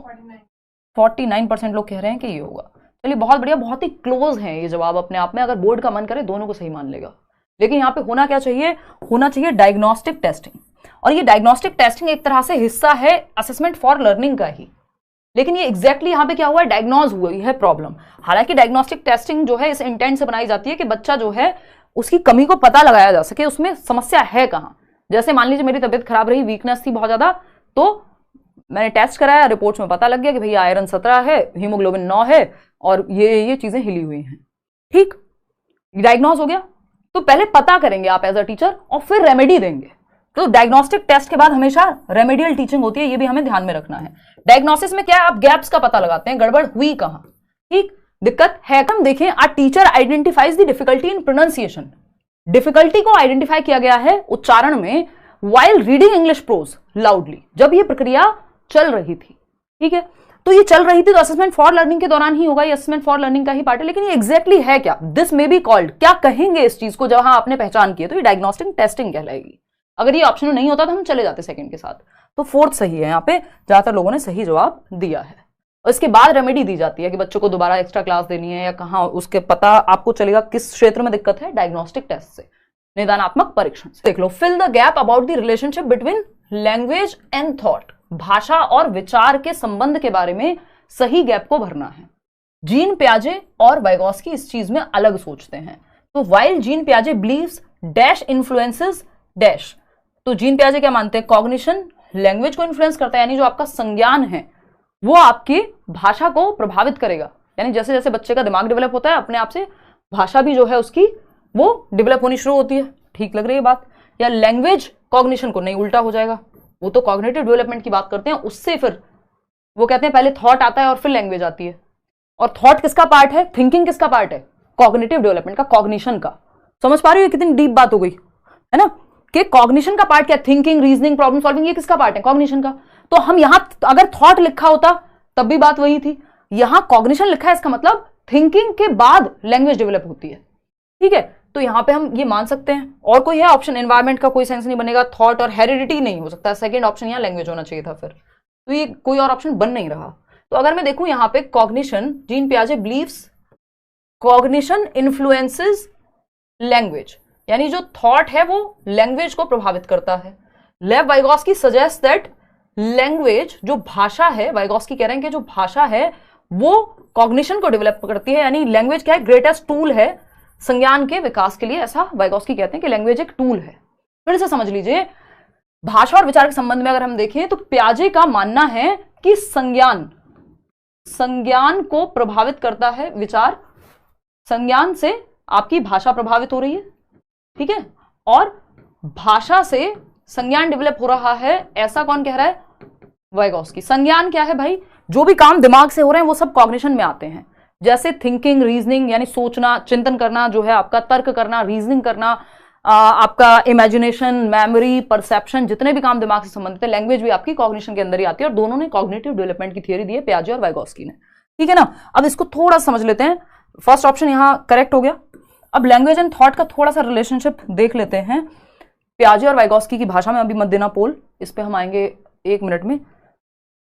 49% लोग कह रहे हैं कि ये होगा। चलिए बहुत बढ़िया, बहुत ही क्लोज है ये जवाब अपने आप में। अगर बोर्ड का मन करे दोनों को सही मान लेगा। लेकिन यहाँ पे होना क्या चाहिए? होना चाहिए डायग्नोस्टिक टेस्टिंग, और ये डायग्नोस्टिक टेस्टिंग एक तरह से हिस्सा है असेसमेंट फॉर लर्निंग का ही। लेकिन ये एग्जैक्टली यहाँ पे क्या हुआ है? डायग्नोज हुई है प्रॉब्लम। हालांकि डायग्नोस्टिक टेस्टिंग जो है इस इंटेंट से बनाई जाती है कि बच्चा जो है उसकी कमी को पता लगाया जा सके, उसमें समस्या है कहाँ। जैसे मान लीजिए मेरी तबीयत खराब रही, वीकनेस थी बहुत ज्यादा, तो मैंने टेस्ट कराया, रिपोर्ट्स में पता लग गया कि भैया आयरन 17 है, हीमोग्लोबिन 9 है, और ये चीजें हिली हुई हैं। ठीक, डायग्नोज हो गया। तो पहले पता करेंगे आप एज अ टीचर, और फिर रेमेडी देंगे। तो डायग्नोस्टिक टेस्ट के बाद हमेशा रेमेडियल टीचिंग होती है, ये भी हमें ध्यान में रखना है। डायग्नोसिस में क्या है? आप गैप्स का पता लगाते हैं, गड़बड़ हुई कहां, ठीक, दिक्कत है। कम देखें, a teacher identifies the difficulty in pronunciation. Difficulty को आइडेंटिफाई किया गया है उच्चारण में while reading English prose loudly, जब ये प्रक्रिया चल रही थी। ठीक है, तो ये चल रही थी तो असेसमेंट फॉर लर्निंग के दौरान ही होगा, ये असेसमेंट फॉर लर्निंग का ही पार्ट है। लेकिन ये एग्जैक्टली है क्या? दिस मे बी कॉल्ड, क्या कहेंगे इस चीज को जहां आपने पहचान की है? तो ये डायग्नोस्टिक टेस्टिंग कहलाएगी। अगर ये ऑप्शन नहीं होता तो हम चले जाते सेकंड के साथ। तो फोर्थ सही है, यहाँ पे ज्यादातर लोगों ने सही जवाब दिया है। और इसके बाद रेमेडी दी जाती है कि बच्चों को दोबारा एक्स्ट्रा क्लास देनी है या कहाँ, उसके पता आपको चलेगा किस क्षेत्र में दिक्कत है, डायग्नोस्टिक टेस्ट से, निदानात्मक परीक्षण से। देख लो, fill the gap about the relationship between language and thought. भाषा और विचार के संबंध के बारे में सही गैप को भरना है। जीन पियाजे और वाइगोस्की इस चीज में अलग सोचते हैं। तो वाइल जीन पियाजे बिलीव्स डैश इन्फ्लुएंसेस डैश, तो जीन पियाजे क्या मानते हैं? कॉग्निशन लैंग्वेज को इन्फ्लुएंस करता है, यानी जो आपका संज्ञान है वो आपकी भाषा को प्रभावित करेगा। यानी जैसे जैसे बच्चे का दिमाग डेवलप होता है, अपने आप से भाषा भी जो है उसकी वो डेवलप होनी शुरू होती है। ठीक लग रही है बात? या लैंग्वेज कॉग्निशन को, नहीं उल्टा हो जाएगा। वो तो कॉग्निटिव डेवलपमेंट की बात करते हैं, उससे फिर वो कहते हैं पहले थॉट आता है और फिर लैंग्वेज आती है। और थॉट किसका पार्ट है? थिंकिंग किसका पार्ट है? कॉग्निटिव डेवलपमेंट का, कॉग्निशन का। समझ पा रही हो कितनी डीप बात हो गई है ना? कि कॉग्निशन का पार्ट क्या? थिंकिंग, रीजनिंग, प्रॉब्लम सॉल्विंग, ये किसका पार्ट है? कॉग्निशन का। तो हम यहां अगर थॉट लिखा होता तब भी बात वही थी। यहां कॉग्निशन लिखा है, इसका मतलब थिंकिंग के बाद लैंग्वेज डेवलप होती है। ठीक है, तो यहां पे हम ये मान सकते हैं। और कोई है ऑप्शन? एनवायरमेंट का कोई सेंस नहीं बनेगा, थॉट और हेरिडिटी नहीं हो सकता। सेकंड ऑप्शन यहां लैंग्वेज होना चाहिए था, फिर तो ये कोई और ऑप्शन बन नहीं रहा। तो अगर मैं देखूं यहां पे कॉग्निशन, जीन पियाजे बिलीव्स कॉग्निशन इन्फ्लुएंसेस लैंग्वेज, यानी जो थॉट है वो लैंग्वेज को प्रभावित करता है। लेव वाइगोस्की सजेस्ट दैट लैंग्वेज, जो भाषा है, वाइगोस्की कह रहे हैं कि जो भाषा है वो कॉग्निशन को डेवलप करती है। यानी लैंग्वेज क्या है? ग्रेटेस्ट टूल है संज्ञान के विकास के लिए, ऐसा वाइगोस्की कहते हैं कि लैंग्वेज एक टूल है। फिर से समझ लीजिए, भाषा और विचार के संबंध में अगर हम देखें तो पियाजे का मानना है कि संज्ञान को प्रभावित करता है विचार। संज्ञान से आपकी भाषा प्रभावित हो रही है, ठीक है, और भाषा से संज्ञान डेवलप हो रहा है, ऐसा कौन कह रहा है? वाइगोस्की। संज्ञान क्या है भाई? जो भी काम दिमाग से हो रहे हैं वो सब कॉग्निशन में आते हैं। जैसे थिंकिंग, रीजनिंग यानी सोचना, चिंतन करना, जो है आपका तर्क करना, रीजनिंग करना, आपका इमेजिनेशन, मेमोरी, परसेप्शन, जितने भी काम दिमाग से संबंधित है, लैंग्वेज भी आपकी कॉग्निशन के अंदर ही आती है। और दोनों ने कॉग्निटिव डेवलपमेंट की थियरी दी है, पियाजे और वाइगोस्की ने। ठीक है ना? अब इसको थोड़ा समझ लेते हैं। फर्स्ट ऑप्शन यहां करेक्ट हो गया। अब लैंग्वेज एंड थॉट का थोड़ा सा रिलेशनशिप देख लेते हैं पियाजे और वाइगोस्की की भाषा में। अभी मत देना पोल, इस पे हम आएंगे 1 मिनट में।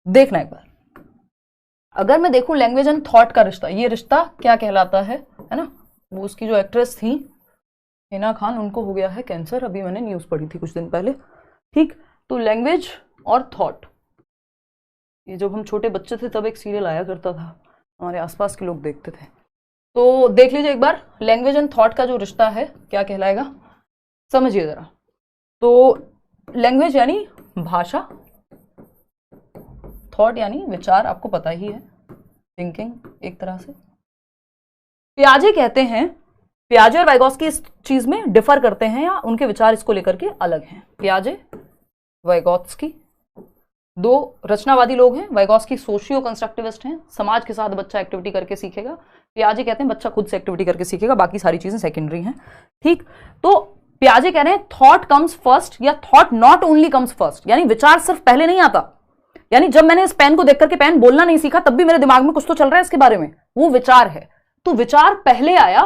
देखना एक बार, अगर मैं देखूं लैंग्वेज एंड थॉट का रिश्ता, ये रिश्ता क्या कहलाता है ना? वो उसकी जो एक्ट्रेस थी हिना खान, उनको हो गया है कैंसर, अभी मैंने न्यूज पढ़ी थी कुछ दिन पहले। ठीक, तो लैंग्वेज और थॉट, ये जब हम छोटे बच्चे थे तब एक सीरियल आया करता था, हमारे आसपास के लोग देखते थे। तो देख लीजिए एक बार, लैंग्वेज एंड थॉट का जो रिश्ता है क्या कहलाएगा, समझिए जरा। तो लैंग्वेज यानी भाषा, थॉट यानी विचार, आपको पता ही है, थिंकिंग एक तरह से। पियाजे कहते हैं, पियाजे और वाइगोस्की इस चीज में डिफर करते हैं या उनके विचार इसको लेकर के अलग हैं। पियाजे, वाइगोस्की दो रचनावादी लोग हैं। वाइगोस्की सोशियो कंस्ट्रक्टिविस्ट हैं, समाज के साथ बच्चा एक्टिविटी करके सीखेगा। पियाजे कहते हैं बच्चा खुद से एक्टिविटी करके सीखेगा, बाकी सारी चीजें सेकेंडरी हैं। ठीक, तो पियाजे कह रहे हैं थॉट कम्स फर्स्ट, या thought not only comes first, यानी विचार सिर्फ पहले नहीं आता। यानी जब मैंने इस पेन को देख करके पेन बोलना नहीं सीखा तब भी मेरे दिमाग में कुछ तो चल रहा है इसके बारे में, वो विचार है। तो विचार पहले आया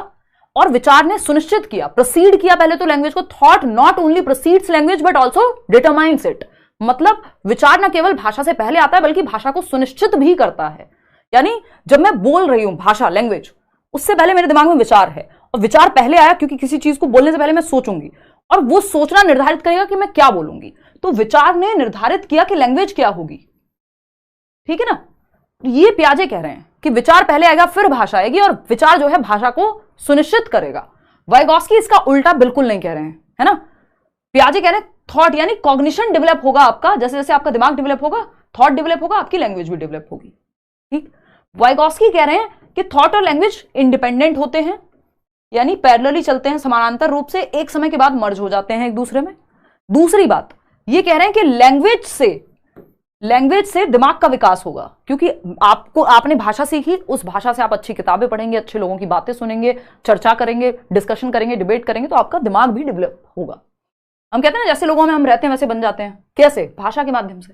और विचार ने सुनिश्चित किया, प्रोसीड किया पहले तो लैंग्वेज को, thought not only proceeds language but also determines it. मतलब विचार न केवल भाषा से पहले आता है बल्कि भाषा को सुनिश्चित भी करता है। यानी जब मैं बोल रही हूं भाषा, लैंग्वेज, उससे पहले मेरे दिमाग में विचार है, और विचार पहले आया क्योंकि किसी चीज को बोलने से पहले मैं सोचूंगी, और वो सोचना निर्धारित करेगा कि मैं क्या बोलूंगी। तो विचार ने निर्धारित किया कि लैंग्वेज क्या होगी। ठीक है ना, ये पियाजे कह रहे हैं कि विचार पहले आएगा फिर भाषा आएगी, और विचार जो है भाषा को सुनिश्चित करेगा। वाइगॉस्की इसका उल्टा बिल्कुल नहीं कह रहे हैं, है ना। पियाजे कह रहे हैं थॉट यानी कॉग्निशन डेवलप होगा आपका, जैसे जैसे आपका दिमाग डेवलप होगा, थॉट डेवलप होगा, आपकी लैंग्वेज भी डेवलप होगी। ठीक, वाइगॉस्की कह रहे हैं कि थॉट और लैंग्वेज इंडिपेंडेंट होते हैं, यानी पैरेलली चलते हैं, समानांतर रूप से, एक समय के बाद मर्ज हो जाते हैं एक दूसरे में। दूसरी बात ये कह रहे हैं कि लैंग्वेज से दिमाग का विकास होगा, क्योंकि आपने भाषा सीखी, उस भाषा से आप अच्छी किताबें पढ़ेंगे, अच्छे लोगों की बातें सुनेंगे, चर्चा करेंगे, डिस्कशन करेंगे, डिबेट करेंगे, तो आपका दिमाग भी डेवलप होगा। हम कहते हैं ना जैसे लोगों में हम रहते हैं वैसे बन जाते हैं, कैसे? भाषा के माध्यम से।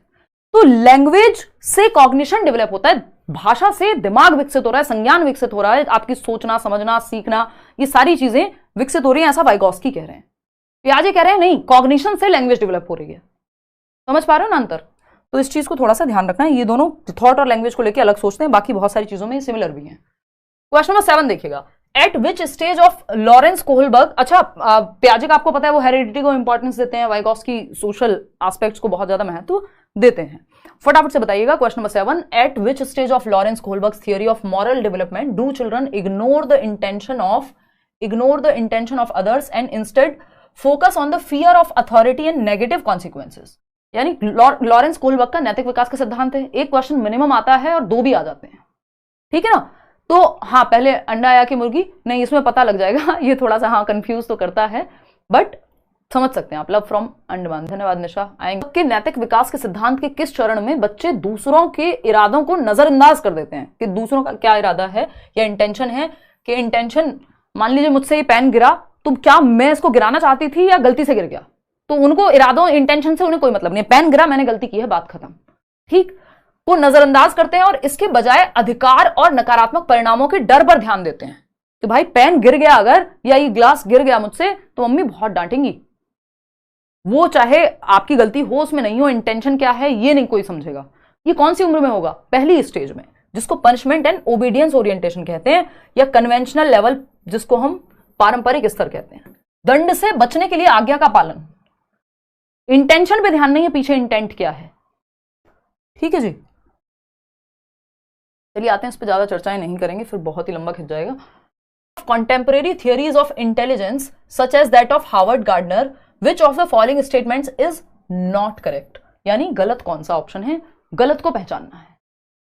तो लैंग्वेज से कॉग्निशन डेवलप होता है, भाषा से दिमाग विकसित हो रहा है, संज्ञान विकसित हो रहा है, आपकी सोचना, समझना, सीखना, ये सारी चीजें विकसित हो रही हैं, ऐसा वाइगॉस्की कह रहे हैं। पियाजे कह रहे हैं नहीं, कॉग्निशन से लैंग्वेज डेवलप हो रही है। समझ पा रहे हो ना अंतर? तो इस चीज को थोड़ा सा ध्यान रखना है, ये दोनों थॉट और लैंग्वेज को लेकर अलग सोचते हैं, बाकी बहुत सारी चीजों में सिमिलर भी हैं। क्वेश्चन नंबर 7 देखिएगा, eight which stage of Lawrence Kohlberg. अच्छा, पियाजे का आपको पता है वो हेरिडिटी को इंपॉर्टेंस देते हैं, वाइगॉस्की सोशल एस्पेक्ट्स को बहुत ज्यादा महत्व देते हैं। फटाफट से बताइएगा question number 7, eight which stage of Lawrence Kohlberg theory of moral development do children ignore the intention of others and instead focus on the fear of authority and negative consequences. यानी लॉरेंस कोहलबर्ग का नैतिक विकास का सिद्धांत है। एक question minimum आता है और 2 भी आ जाते हैं, ठीक है ना। तो हाँ, पहले अंडा आया कि मुर्गी, नहीं इसमें पता लग जाएगा। ये थोड़ा सा हाँ कंफ्यूज तो करता है, बट समझ सकते हैं आप। लव फ्रॉम अंडमान, धन्यवाद निशा। आएंगे कि नैतिक विकास के सिद्धांत के किस चरण में बच्चे दूसरों के इरादों को नजरअंदाज कर देते हैं, कि दूसरों का क्या इरादा है या इंटेंशन है, कि इंटेंशन, मान लीजिए मुझसे ये पेन गिरा, तो क्या मैं इसको गिराना चाहती थी या गलती से गिर गया, तो उनको इरादों, इंटेंशन से उन्हें कोई मतलब नहीं है, पेन गिरा, मैंने गलती की है, बात खत्म। ठीक, को नजरअंदाज करते हैं और इसके बजाय अधिकार और नकारात्मक परिणामों के डर पर ध्यान देते हैं कि भाई पेन गिर गया अगर, या ये ग्लास गिर गया मुझसे, तो मम्मी बहुत डांटेंगी। वो चाहे आपकी गलती हो उसमें नहीं हो, इंटेंशन क्या है ये नहीं कोई समझेगा। ये कौन सी उम्र में होगा? पहली स्टेज में, जिसको पनिशमेंट एंड ओबीडियंस ओरिएंटेशन कहते हैं, या कन्वेंशनल लेवल जिसको हम पारंपरिक स्तर कहते हैं। दंड से बचने के लिए आज्ञा का पालन। इंटेंशन पे ध्यान नहीं है, पीछे इंटेंट क्या है। ठीक है जी, चलिए आते हैं, इस पर ज्यादा चर्चाएं नहीं करेंगे, फिर बहुत ही लंबा खिंच जाएगा। Contemporary theories of intelligence such as that of Howard Gardner, which of the following statements is not correct? यानी गलत कौन सा ऑप्शन है, गलत को पहचानना है।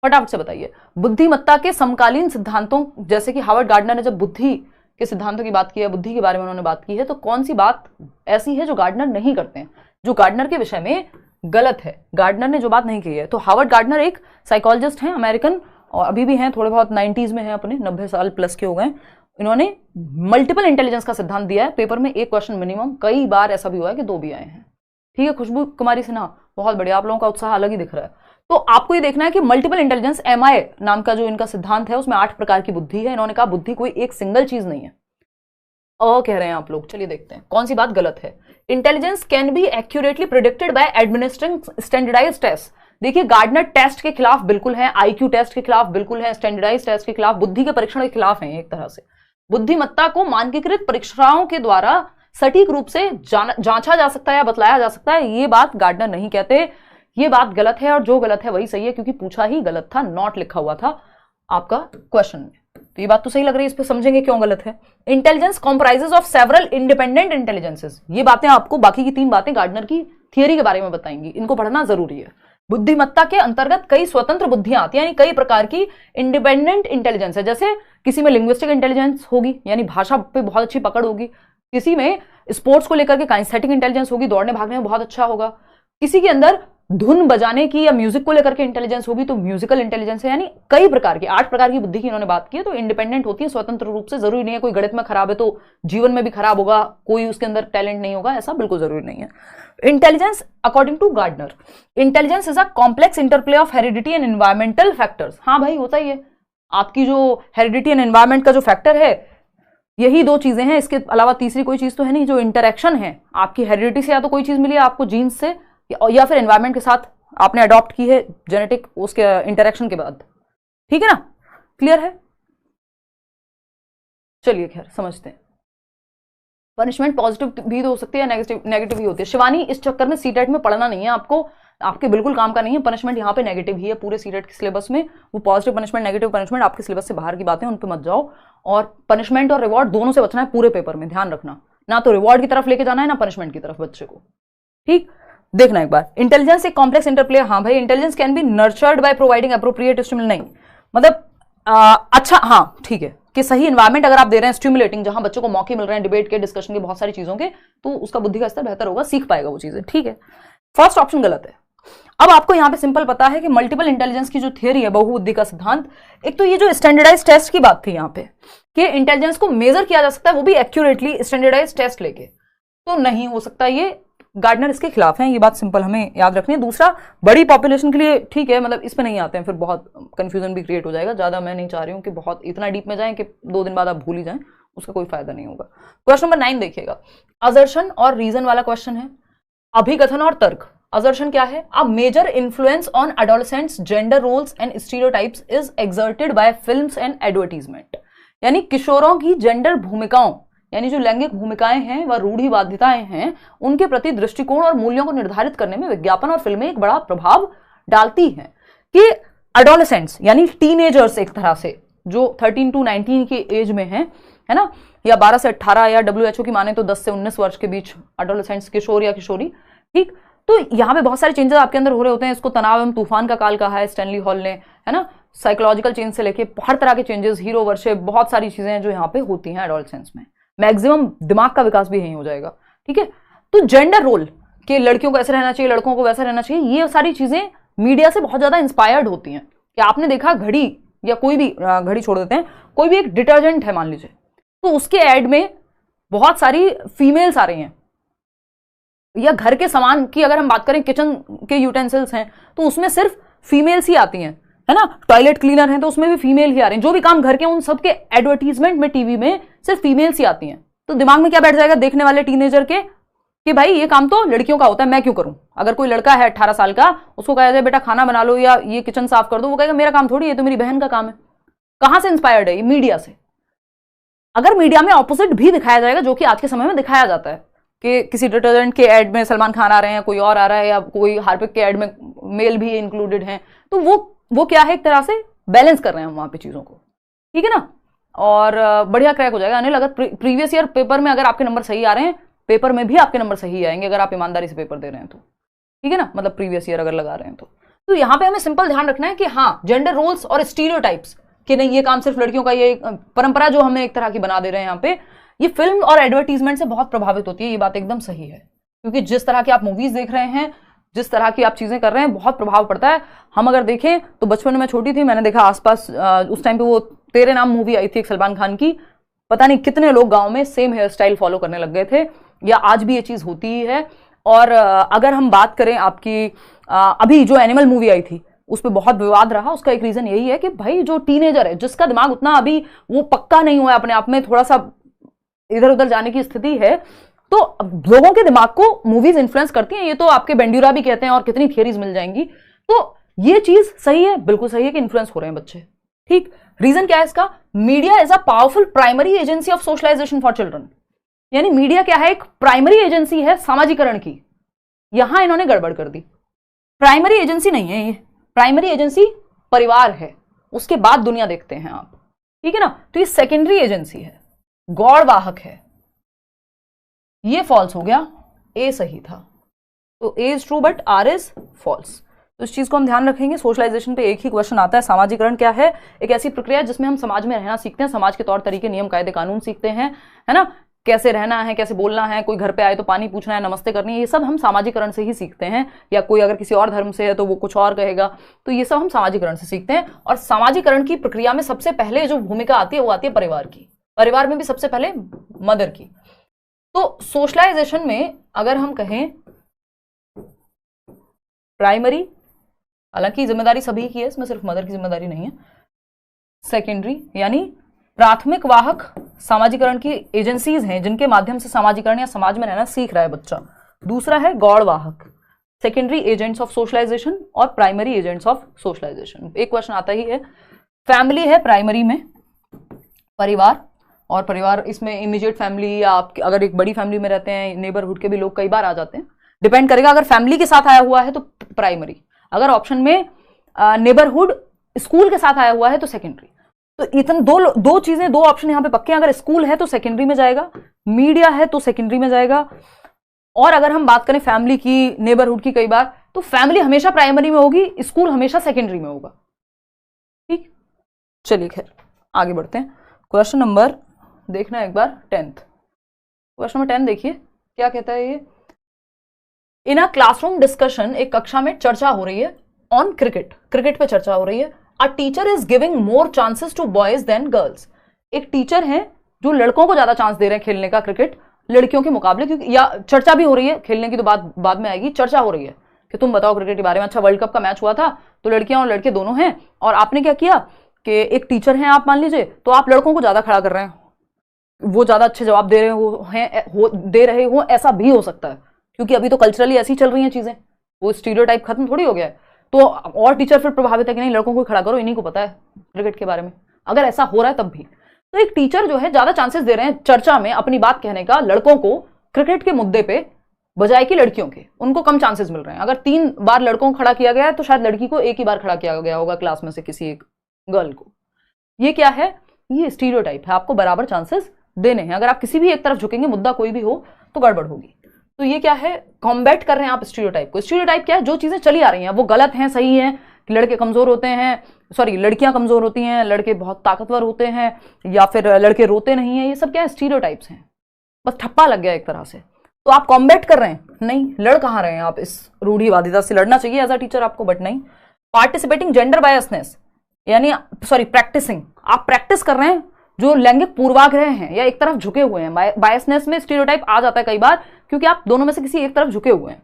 फटाफट से बताइए। बुद्धिमत्ता के समकालीन सिद्धांतों, जैसे कि हावर्ड गार्डनर ने जब बुद्धि के सिद्धांतों की बात की है, बुद्धि के बारे में उन्होंने बात की है, तो कौन सी बात ऐसी है जो गार्डनर नहीं करते हैं, जो गार्डनर के विषय में गलत है, गार्डनर ने जो बात नहीं की है। तो हावर्ड गार्डनर एक साइकोलॉजिस्ट हैं, अमेरिकन, और अभी भी हैं, थोड़े बहुत 90s में हैं, अपने 90 साल प्लस के हो गए। इन्होंने मल्टीपल इंटेलिजेंस का सिद्धांत दिया है। पेपर में एक क्वेश्चन मिनिमम, कई बार ऐसा भी हुआ है कि 2 भी आए हैं। ठीक है, खुशबू कुमारी सिन्हा, बहुत बढ़िया, आप लोगों का उत्साह अलग ही दिख रहा है। तो आपको ये देखना है कि मल्टीपल इंटेलिजेंस, MI नाम का जो इनका सिद्धांत है, उसमें 8 प्रकार की बुद्धि है। इन्होंने कहा बुद्धि कोई एक सिंगल चीज नहीं है। कह रहे हैं आप लोग, चलिए देखते हैं कौन सी बात गलत है। Intelligence can be accurately predicted by administering standardised test. देखिए, गार्डनर टेस्ट के खिलाफ बिल्कुल है, IQ टेस्ट के खिलाफ बिल्कुल है, स्टैंडर्डाइज्ड टेस्ट के खिलाफ, बुद्धि के परीक्षण के खिलाफ है। एक तरह से बुद्धिमत्ता को मानकीकृत परीक्षाओं के द्वारा सटीक रूप से जांचा जा सकता है या बतलाया जा सकता है, ये बात गार्डनर नहीं कहते। ये बात गलत है, और जो गलत है वही सही है, क्योंकि पूछा ही गलत था, नॉट लिखा हुआ था आपका क्वेश्चन में। तो ये बात तो सही लग रही है, इस पे समझेंगे क्यों गलत है। Intelligence comprises of several independent intelligences. ये बातें आपको, बाकी की 3 बातें गार्डनर की थियरी के बारे में बताएंगी, इनको पढ़ना जरूरी है। बुद्धिमत्ता के अंतर्गत कई स्वतंत्र बुद्धियां आती हैं, यानी कई प्रकार की इंडिपेंडेंट इंटेलिजेंस है। जैसे किसी में लिंग्विस्टिक इंटेलिजेंस होगी, यानी भाषा पे बहुत अच्छी पकड़ होगी। किसी में स्पोर्ट्स को लेकर के काइनेस्थेटिक इंटेलिजेंस होगी, दौड़ने भागने में बहुत अच्छा होगा। किसी के अंदर धुन बजाने की या म्यूजिक को लेकर के इंटेलिजेंस होगी, तो म्यूजिकल इंटेलिजेंस है। यानी कई प्रकार की, 8 प्रकार की बुद्धि की इन्होंने बात की है। तो इंडिपेंडेंट होती है स्वतंत्र रूप से, जरूरी नहीं है कोई गणित में खराब है तो जीवन में भी खराब होगा, कोई उसके अंदर टैलेंट नहीं होगा, ऐसा बिल्कुल जरूरी नहीं है। Intelligence according to Gardner, intelligence is a complex interplay of heredity and environmental factors. हाँ भाई, होता ही है। आपकी जो हेरिडिटी एंड एनवायरमेंट का जो फैक्टर है, यही दो चीजें हैं, इसके अलावा तीसरी कोई चीज तो है नहीं। जो इंटरेक्शन है आपकी हेरिडिटी से, या तो कोई चीज मिली है आपको जीन्स से, या फिर एनवायरमेंट के साथ आपने अडॉप्ट की है जेनेटिक उसके इंटरेक्शन के बाद। ठीक है ना, क्लियर है? चलिए खैर समझते हैं। पनिशमेंट पॉजिटिव भी तो हो सकती है, नेगेटिव भी होती है। शिवानी, इस चक्कर में सीटेट में पढ़ना नहीं है आपको, आपके बिल्कुल काम का नहीं है। पनिशमेंट यहाँ पे नेगेटिव ही है पूरे सीटेट के सिलेबस में। वो पॉजिटिव पनिशमेंट, नेगेटिव पनिशमेंट आपके सिलेबस से बाहर की बातें, उन पे मत जाओ। और पनिशमेंट और रिवॉर्ड दोनों से बचना है पूरे पेपर में, ध्यान रखना। ना तो रिवॉर्ड की तरफ लेके जाना है, ना पनिशमेंट की तरफ बच्चे को। ठीक, देखना एक बार। इंटेलिजेंस एक कॉम्प्लेक्स इंटरप्ले। हाँ भाई, intelligence can B nurtured by providing appropriate stimulus. नहीं मतलब अच्छा, हाँ ठीक है, कि सही एनवायरमेंट अगर आप दे रहे हैं स्टिमुलेटिंग, जहां बच्चों को मौके मिल रहे हैं डिबेट के, डिस्कशन के, बहुत सारी चीजों के, तो उसका बुद्धि का स्तर बेहतर होगा, सीख पाएगा वो चीजें। ठीक है, फर्स्ट ऑप्शन गलत है। अब आपको यहां पे सिंपल पता है कि मल्टीपल इंटेलिजेंस की जो थियरी है, बहुबुद्धि का सिद्धांत, एक तो ये जो स्टैंडर्डाइज टेस्ट की बात थी यहां पे कि इंटेलिजेंस को मेजर किया जा सकता है, वो भी एक्यूरेटली स्टैंडर्डाइज टेस्ट लेके, तो नहीं हो सकता। ये गार्डनर इसके खिलाफ हैं, ये बात सिंपल हमें याद रखनी है। दूसरा, बड़ी पॉपुलेशन के लिए ठीक है, मतलब इस पे नहीं आते हैं, फिर बहुत कंफ्यूजन भी क्रिएट हो जाएगा। ज्यादा मैं नहीं चाह रही हूँ कि बहुत इतना डीप में जाएं कि 2 दिन बाद आप भूल ही जाएं, उसका कोई फायदा नहीं होगा। क्वेश्चन नंबर 9 देखिएगा, असर्शन और रीजन वाला क्वेश्चन है। अभिकथन और तर्क। असर्शन क्या है? A major influence on adolescents gender roles and stereotypes is exerted by films and advertisement. यानी किशोरों की जेंडर भूमिकाओं, यानी जो लैंगिक भूमिकाएं हैं व रूढ़िवादिताएं हैं, उनके प्रति दृष्टिकोण और मूल्यों को निर्धारित करने में विज्ञापन और फिल्में एक बड़ा प्रभाव डालती हैं। कि एडोलेसेंट्स यानी टीनेजर्स, एक तरह से जो 13 to 19 की एज में हैं, है ना, या 12 से 18, या WHO की माने तो 10 से 19 वर्ष के बीच एडोलेसेंट्स, किशोर या किशोरी। ठीक, तो यहाँ पे बहुत सारे चेंजेस आपके अंदर हो रहे होते हैं। इसको तनाव एवं तूफान का काल कहा है स्टैनली हॉल ने, है ना। साइकोलॉजिकल चेंज से लेके हर तरह के चेंजेस, हीरो वर्शिप, बहुत सारी चीजें हैं जो यहाँ पे होती हैं एडोलेसेंस में। मैक्सिमम दिमाग का विकास भी यही हो जाएगा। ठीक है, तो जेंडर रोल कि लड़कियों को ऐसे रहना चाहिए, लड़कों को वैसा रहना चाहिए, ये सारी चीजें मीडिया से बहुत ज्यादा इंस्पायर्ड होती हैं। कि आपने देखा घड़ी, या कोई भी घड़ी छोड़ देते हैं, कोई भी एक डिटर्जेंट है मान लीजिए, तो उसके एड में बहुत सारी फीमेल्स आ रही हैं। या घर के सामान की अगर हम बात करें, किचन के यूटेंसिल्स हैं, तो उसमें सिर्फ फीमेल्स ही आती हैं, है ना। टॉयलेट क्लीनर हैं तो उसमें भी फीमेल ही आ रही हैं। जो भी काम घर के, उन सब के एडवर्टीजमेंट में, टीवी में सिर्फ फीमेल्स ही आती हैं। तो दिमाग में क्या बैठ जाएगा देखने वाले टीनेजर के कि भाई ये काम तो लड़कियों का होता है, मैं क्यों करूं। अगर कोई लड़का है 18 साल का, उसको कहा जाए बेटा खाना बना लो या ये किचन साफ कर दो, वो कहेगा मेरा काम थोड़ी है, तो मेरी बहन का काम है। कहां से इंस्पायर्ड है? मीडिया से। अगर मीडिया में ऑपोजिट भी दिखाया जाएगा, जो कि आज के समय में दिखाया जाता है कि किसी डिटर्जेंट के एड में सलमान खान आ रहे हैं, कोई और आ रहा है, या कोई हार्पिक के एड में मेल भी इंक्लूडेड हैं, तो वो क्या है, एक तरह से बैलेंस कर रहे हैं वहां पे चीजों को। ठीक है ना, और बढ़िया क्रैक हो जाएगा। अनिल, अगर प्रीवियस ईयर पेपर में अगर आपके नंबर सही आ रहे हैं, पेपर में भी आपके नंबर सही आएंगे अगर आप ईमानदारी से पेपर दे रहे हैं तो। ठीक है ना, मतलब प्रीवियस ईयर अगर लगा रहे हैं तो यहाँ पे हमें सिंपल ध्यान रखना है कि हाँ, जेंडर रोल्स और स्टीरियोटाइप्स कि नहीं, ये काम सिर्फ लड़कियों का, ये परंपरा जो हमें एक तरह की बना दे रहे हैं यहाँ पे, ये फिल्म और एडवर्टीजमेंट से बहुत प्रभावित होती है। ये बात एकदम सही है, क्योंकि जिस तरह की आप मूवीज देख रहे हैं, जिस तरह की आप चीजें कर रहे हैं, बहुत प्रभाव पड़ता है। हम अगर देखें तो बचपन में मैं छोटी थी, मैंने देखा आसपास उस टाइम पे वो तेरे नाम मूवी आई थी एक सलमान खान की, पता नहीं कितने लोग गांव में सेम हेयर स्टाइल फॉलो करने लग गए थे, या आज भी ये चीज होती ही है। और अगर हम बात करें आपकी अभी जो एनिमल मूवी आई थी, उस पर बहुत विवाद रहा। उसका एक रीजन यही है कि भाई जो टीनेजर है, जिसका दिमाग उतना अभी वो पक्का नहीं हुआ है, अपने आप में थोड़ा सा इधर उधर जाने की स्थिति है, तो लोगों के दिमाग को मूवीज इन्फ्लुएंस करती हैं। ये तो आपके बेंड्यूरा भी कहते हैं और कितनी थियरीज मिल जाएंगी। तो ये चीज सही है, बिल्कुल सही है कि इन्फ्लुएंस हो रहे हैं बच्चे। ठीक, रीजन क्या है इसका? Media is a powerful primary agency of socialisation for children. यानी मीडिया क्या है? एक प्राइमरी एजेंसी है सामाजिकरण की। यहां इन्होंने गड़बड़ कर दी। प्राइमरी एजेंसी नहीं है ये, प्राइमरी एजेंसी परिवार है, उसके बाद दुनिया देखते हैं आप। ठीक है ना, तो ये सेकेंडरी एजेंसी है, गौड़वाहक है। ये फॉल्स हो गया, ए सही था। तो A is true but R is false. तो इस चीज को हम ध्यान रखेंगे। सोशलाइजेशन पे एक ही क्वेश्चन आता है, सामाजिकरण क्या है? एक ऐसी प्रक्रिया जिसमें हम समाज में रहना सीखते हैं, समाज के तौर तरीके, नियम, कायदे, कानून सीखते हैं, है ना। कैसे रहना है, कैसे बोलना है, कोई घर पे आए तो पानी पूछना है, नमस्ते करनी है, ये सब हम सामाजिकरण से ही सीखते हैं। या कोई अगर किसी और धर्म से है तो वो कुछ और कहेगा, तो ये सब हम सामाजिकरण से सीखते हैं। और सामाजिकरण की प्रक्रिया में सबसे पहले जो भूमिका आती है वो आती है परिवार की, परिवार में भी सबसे पहले मदर की। तो सोशलाइजेशन में अगर हम कहें प्राइमरी, हालांकि जिम्मेदारी सभी की है, इसमें सिर्फ मदर की जिम्मेदारी नहीं है। सेकेंडरी यानी प्राथमिक वाहक सामाजिकरण की एजेंसीज हैं जिनके माध्यम से सामाजिकरण या समाज में रहना सीख रहा है बच्चा। दूसरा है गौड़वाहक, सेकेंडरी एजेंट्स ऑफ सोशलाइजेशन और प्राइमरी एजेंट्स ऑफ सोशलाइजेशन। एक क्वेश्चन आता ही है, फैमिली है प्राइमरी में, परिवार, और परिवार इसमें इमीडिएट फैमिली या आप अगर एक बड़ी फैमिली में रहते हैं, नेबरहुड के भी लोग कई बार आ जाते हैं, डिपेंड करेगा। अगर फैमिली के साथ आया हुआ है तो प्राइमरी, अगर ऑप्शन में नेबरहुड स्कूल के साथ आया हुआ है तो सेकेंडरी। तो इतने दो चीजें, दो ऑप्शन यहां पे पक्के हैं। अगर स्कूल है तो सेकेंडरी में जाएगा, मीडिया है तो सेकेंडरी में जाएगा, और अगर हम बात करें फैमिली की, नेबरहुड की, कई बार तो फैमिली हमेशा प्राइमरी में होगी, स्कूल हमेशा सेकेंडरी में होगा। ठीक, चलिए खैर आगे बढ़ते हैं। क्वेश्चन नंबर देखना एक बार 10th, क्वेश्चन नंबर 10 देखिए क्या कहता है ये। इन अ क्लासरूम डिस्कशन, एक कक्षा में चर्चा हो रही है ऑन क्रिकेट, क्रिकेट पे चर्चा हो रही है। A teacher is giving more chances to boys than girls, एक टीचर है जो लड़कों को ज्यादा चांस दे रहे हैं खेलने का क्रिकेट लड़कियों के मुकाबले, क्योंकि या चर्चा भी हो रही है, खेलने की तो बाद में आएगी, चर्चा हो रही है कि तुम बताओ क्रिकेट के बारे में। अच्छा, वर्ल्ड कप का मैच हुआ था तो लड़कियां और लड़के दोनों हैं, और आपने क्या किया कि एक टीचर हैं आप मान लीजिए, तो आप लड़कों को ज्यादा खड़ा कर रहे हैं, वो ज्यादा अच्छे जवाब दे रहे हो, ऐसा भी हो सकता है, क्योंकि अभी तो कल्चरली ऐसी चल रही हैं चीजें, वो स्टीरियोटाइप खत्म थोड़ी हो गया है। तो और टीचर फिर प्रभावित है कि नहीं लड़कों को खड़ा करो, इन्हीं को पता है क्रिकेट के बारे में, अगर ऐसा हो रहा है तब भी। तो एक टीचर जो है ज्यादा चांसेस दे रहे हैं चर्चा में अपनी बात कहने का लड़कों को क्रिकेट के मुद्दे पे, बजाय कि लड़कियों के, उनको कम चांसेस मिल रहे हैं। अगर 3 बार लड़कों को खड़ा किया गया है तो शायद लड़की को एक ही बार खड़ा किया गया होगा क्लास में से किसी एक गर्ल को। ये क्या है, ये स्टीरियोटाइप है, आपको बराबर चांसेस देने हैं। अगर आप किसी भी एक तरफ झुकेंगे, मुद्दा कोई भी हो, तो गड़बड़ होगी। तो ये क्या है, कॉम्बैट कर रहे हैं आप स्टीरियोटाइप को। स्टीरियोटाइप क्या है, जो चीजें चली आ रही हैं वो गलत हैं, सही हैं, लड़के कमजोर होते हैं, सॉरी लड़कियां कमजोर होती हैं, लड़के बहुत ताकतवर होते हैं, या फिर लड़के रोते नहीं हैं, ये सब क्या है, स्टीरियोटाइप्स हैं, बस ठप्पा लग गया एक तरह से। तो आप कॉम्बैट कर रहे हैं, नहीं लड़ कहां रहे हैं आप, इस रूढ़िवादिता से लड़ना चाहिए एज अ टीचर आपको, बट नहीं। पार्टिसिपेटिंग जेंडर बायसनेस, यानी सॉरी प्रैक्टिसिंग, आप प्रैक्टिस कर रहे हैं जो लैंगिक पूर्वाग्रह हैं या एक तरफ झुके हुए हैं। बायसनेस में स्टीरियोटाइप आ जाता है कई बार, क्योंकि आप दोनों में से किसी एक तरफ झुके हुए हैं,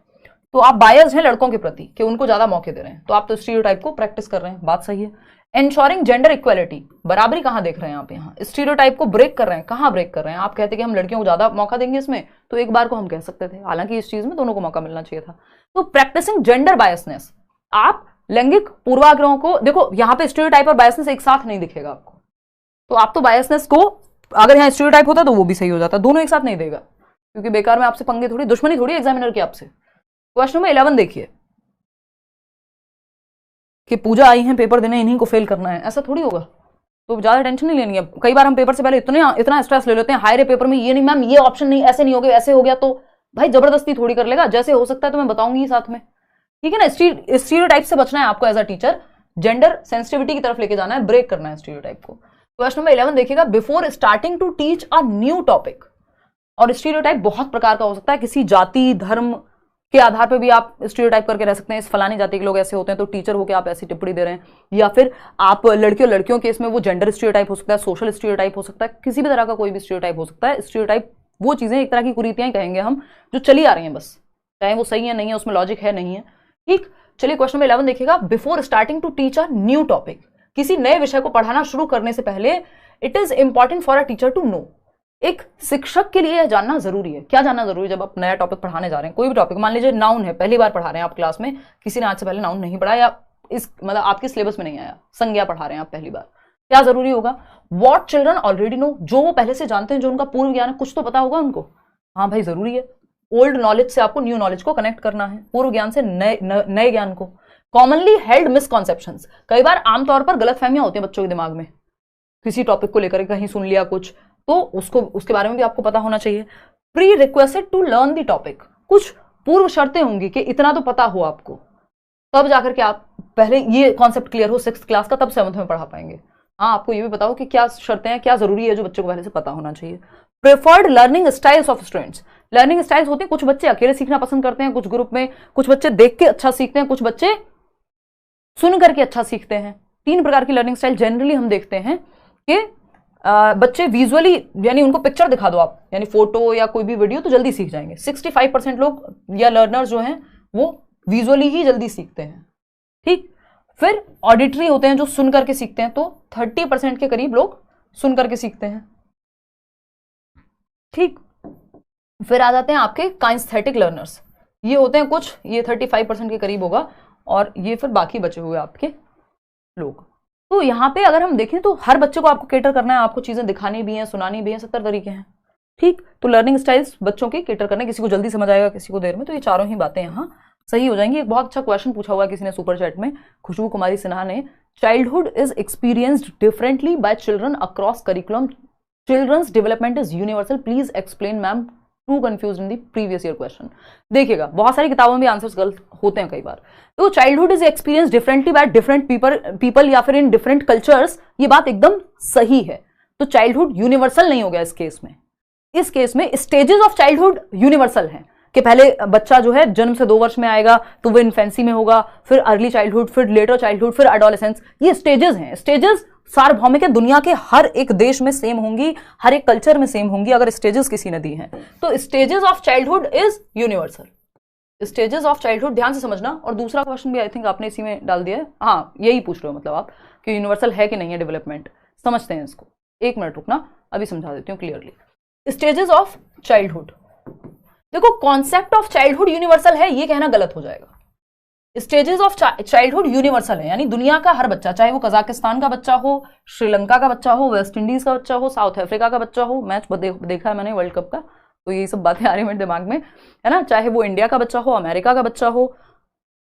तो आप बायस्ड हैं लड़कों के प्रति कि उनको ज्यादा मौके दे रहे हैं, तो आप तो स्टीरियोटाइप को प्रैक्टिस कर रहे हैं, बात सही है। एंश्योरिंग जेंडर इक्वालिटी, बराबरी कहां देख रहे हैं आप, यहाँ स्टीरियोटाइप को ब्रेक कर रहे हैं, कहां ब्रेक कर रहे हैं। आप कहते कि हम लड़कियों को ज्यादा मौका देंगे इसमें, तो एक बार को हम कह सकते थे, हालांकि इस चीज में दोनों को मौका मिलना चाहिए था। तो प्रैक्टिसिंग जेंडर बायसनेस, आप लैंगिक पूर्वाग्रहों को देखो, यहाँ पे स्टीरियोटाइप और बायसनेस एक साथ नहीं दिखेगा आपको, तो आप तो बायसनेस को, अगर यहाँ स्टीरियोटाइप होता तो वो भी सही हो जाता, दोनों एक साथ नहीं देगा, क्योंकि बेकार में आपसे पंगे थोड़ी, दुश्मनी थोड़ी एग्जामिनर की आपसे। क्वेश्चन नंबर 11 देखिए कि पूजा आई है पेपर देने, इन्हीं को फेल करना है, ऐसा थोड़ी होगा, तो ज्यादा टेंशन नहीं लेनी है। कई बार हम पेपर से पहले इतना स्ट्रेस ले लेते हैं, हाय रे पेपर में ये नहीं मैम, ये ऑप्शन नहीं, ऐसे नहीं हो गया, ऐसे हो गया, तो भाई जबरदस्ती थोड़ी कर लेगा, जैसे हो सकता है तो मैं बताऊंगी साथ में, ठीक है ना। स्टीरियोटाइप से बचना है आपको as a teacher, gender sensitivity की तरफ लेके जाना है, ब्रेक करना है स्टीरियोटाइप को। क्वेश्चन नंबर 11 देखिएगा, before starting to teach a new topic, और स्टीरियोटाइप बहुत प्रकार का हो सकता है, किसी जाति धर्म के आधार पे भी आप स्टीरियोटाइप करके रह सकते हैं, इस फलानी जाति के लोग ऐसे होते हैं तो टीचर होकर आप ऐसी टिप्पणी दे रहे हैं, या फिर आप लड़कियों के इसमें वो जेंडर स्टीरियोटाइप हो सकता है, सोशल स्टीरियोटाइप हो सकता है, किसी भी तरह का कोई भी स्टीरियोटाइप हो सकता है। स्टीरियोटाइप वो चीजें एक तरह की कुरीतियां कहेंगे हम, जो चली आ रही हैं, बस चाहे वो सही है नहीं है, उसमें लॉजिक है नहीं है, ठीक। चलिए क्वेश्चन नंबर 11 देखिएगा, before starting to teach a new topic, किसी नए विषय को पढ़ाना शुरू करने से पहले it is important for a teacher to know, एक शिक्षक के लिए यह जानना जरूरी है। क्या जानना जरूरी है जब आप नया टॉपिक पढ़ाने जा रहे हैं, कोई भी टॉपिक, मान लीजिए नाउन है, पहली बार पढ़ा रहे हैं आप क्लास में, किसी ने आज से पहले नाउन नहीं पढ़ा, या इस मतलब आपके सिलेबस में नहीं आया, संज्ञा पढ़ा रहे हैं आप पहली बार, क्या जरूरी होगा, व्हाट चिल्ड्रन ऑलरेडी नो, जो वो पहले से जानते हैं, जो उनका पूर्व ज्ञान है, कुछ तो पता होगा उनको, हाँ भाई जरूरी है। ओल्ड नॉलेज से आपको न्यू नॉलेज को कनेक्ट करना है, पूर्व ज्ञान से नए ज्ञान को। कॉमनली हेल्ड मिसकॉन्सेप्शंस, कई बार आमतौर पर गलतफहमियां होती हैं बच्चों के दिमाग में, किसी टॉपिक को लेकर कहीं सुन लिया कुछ, तो उसके बारे में भी आपको पता होना चाहिए। Pre requested to learn the topic, कुछ पूर्व शर्तें होंगी कि इतना तो पता हो आपको, तब जाकर के आप पहले ये कॉन्सेप्ट क्लियर हो 6th क्लास का, तब 7th में पढ़ा पाएंगे। हाँ, आपको ये भी बताओ कि क्या शर्तें हैं, क्या जरूरी है जो बच्चों को पहले से पता होना चाहिए। Preferred learning styles of students, learning styles होती हैं, कुछ बच्चे अकेले सीखना पसंद करते हैं, कुछ ग्रुप में, कुछ बच्चे देख के अच्छा सीखते हैं, कुछ बच्चे सुन करके अच्छा सीखते हैं। 3 प्रकार की लर्निंग स्टाइल जनरली हम देखते हैं कि बच्चे विजुअली, यानी उनको पिक्चर दिखा दो आप, यानी फोटो या कोई भी वीडियो, तो जल्दी सीख जाएंगे। 65% लोग या लर्नर्स जो हैं वो विजुअली ही जल्दी सीखते हैं, ठीक। फिर ऑडिटरी होते हैं जो सुन करके सीखते हैं, तो 30% के करीब लोग सुन करके सीखते हैं। ठीक, फिर आ जाते हैं आपके काइनेस्थेटिक लर्नर्स। ये होते हैं कुछ, ये 35% के करीब होगा, और ये फिर बाकी बचे हुए आपके लोग। तो यहाँ पे अगर हम देखें तो हर बच्चे को आपको केटर करना है, आपको चीजें दिखानी भी हैं, सुनानी भी हैं, 70 तरीके हैं। ठीक, तो लर्निंग स्टाइल्स बच्चों के केटर करने, किसी को जल्दी समझ आएगा, किसी को देर में, तो ये चारों ही बातें यहाँ सही हो जाएंगी। एक बहुत अच्छा क्वेश्चन पूछा हुआ किसी ने सुपर चैट में, खुशबू कुमारी सिन्हा ने, childhood is experienced differently by children across curriculum, children's development is universal, please explain ma'am, to confuse in the previous year question. देखिएगा बहुत सारी किताबों में आंसर्स गलत होते हैं कई बार। तो childhood is experience differently by different people या फिर इन डिफरेंट कल्चर्स, ये बात एकदम सही है। तो चाइल्डहुड यूनिवर्सल नहीं हो गया इस केस में। इस केस में स्टेजेस ऑफ चाइल्डहुड यूनिवर्सल हैं, कि पहले बच्चा जो है जन्म से 2 वर्ष में आएगा तो वो इन्फेंसी में होगा, फिर अर्ली चाइल्डहुड, फिर लेटर चाइल्डहुड, फिर एडोलेसेंस। ये स्टेजेस हैं। स्टेजेस सार्वभौमिक है, दुनिया के हर एक देश में सेम होंगी, हर एक कल्चर में सेम होंगी अगर स्टेजेस किसी ने दी हैं। तो stages of childhood is universal. Stages of childhood ध्यान से समझना। और दूसरा क्वेश्चन भी आई थिंक आपने इसी में डाल दिया है, हाँ यही पूछ रहे हो मतलब आप, कि यूनिवर्सल है कि नहीं है डेवलपमेंट। समझते हैं इसको, 1 मिनट रुकना, अभी समझा देती हूँ क्लियरली। स्टेजेस ऑफ चाइल्डहुड, देखो कॉन्सेप्ट ऑफ चाइल्डहुड यूनिवर्सल है ये कहना गलत हो जाएगा। स्टेजेस ऑफ चाइल्डहुड यूनिवर्सल है, यानी दुनिया का हर बच्चा, चाहे वो कजाकिस्तान का बच्चा हो, श्रीलंका का बच्चा हो, वेस्ट इंडीज का बच्चा हो, साउथ अफ्रीका का बच्चा हो, मैच देखा है मैंने वर्ल्ड कप का, तो ये सब बातें आ रही मेरे दिमाग में, है ना, चाहे वो इंडिया का बच्चा हो, अमेरिका का बच्चा हो,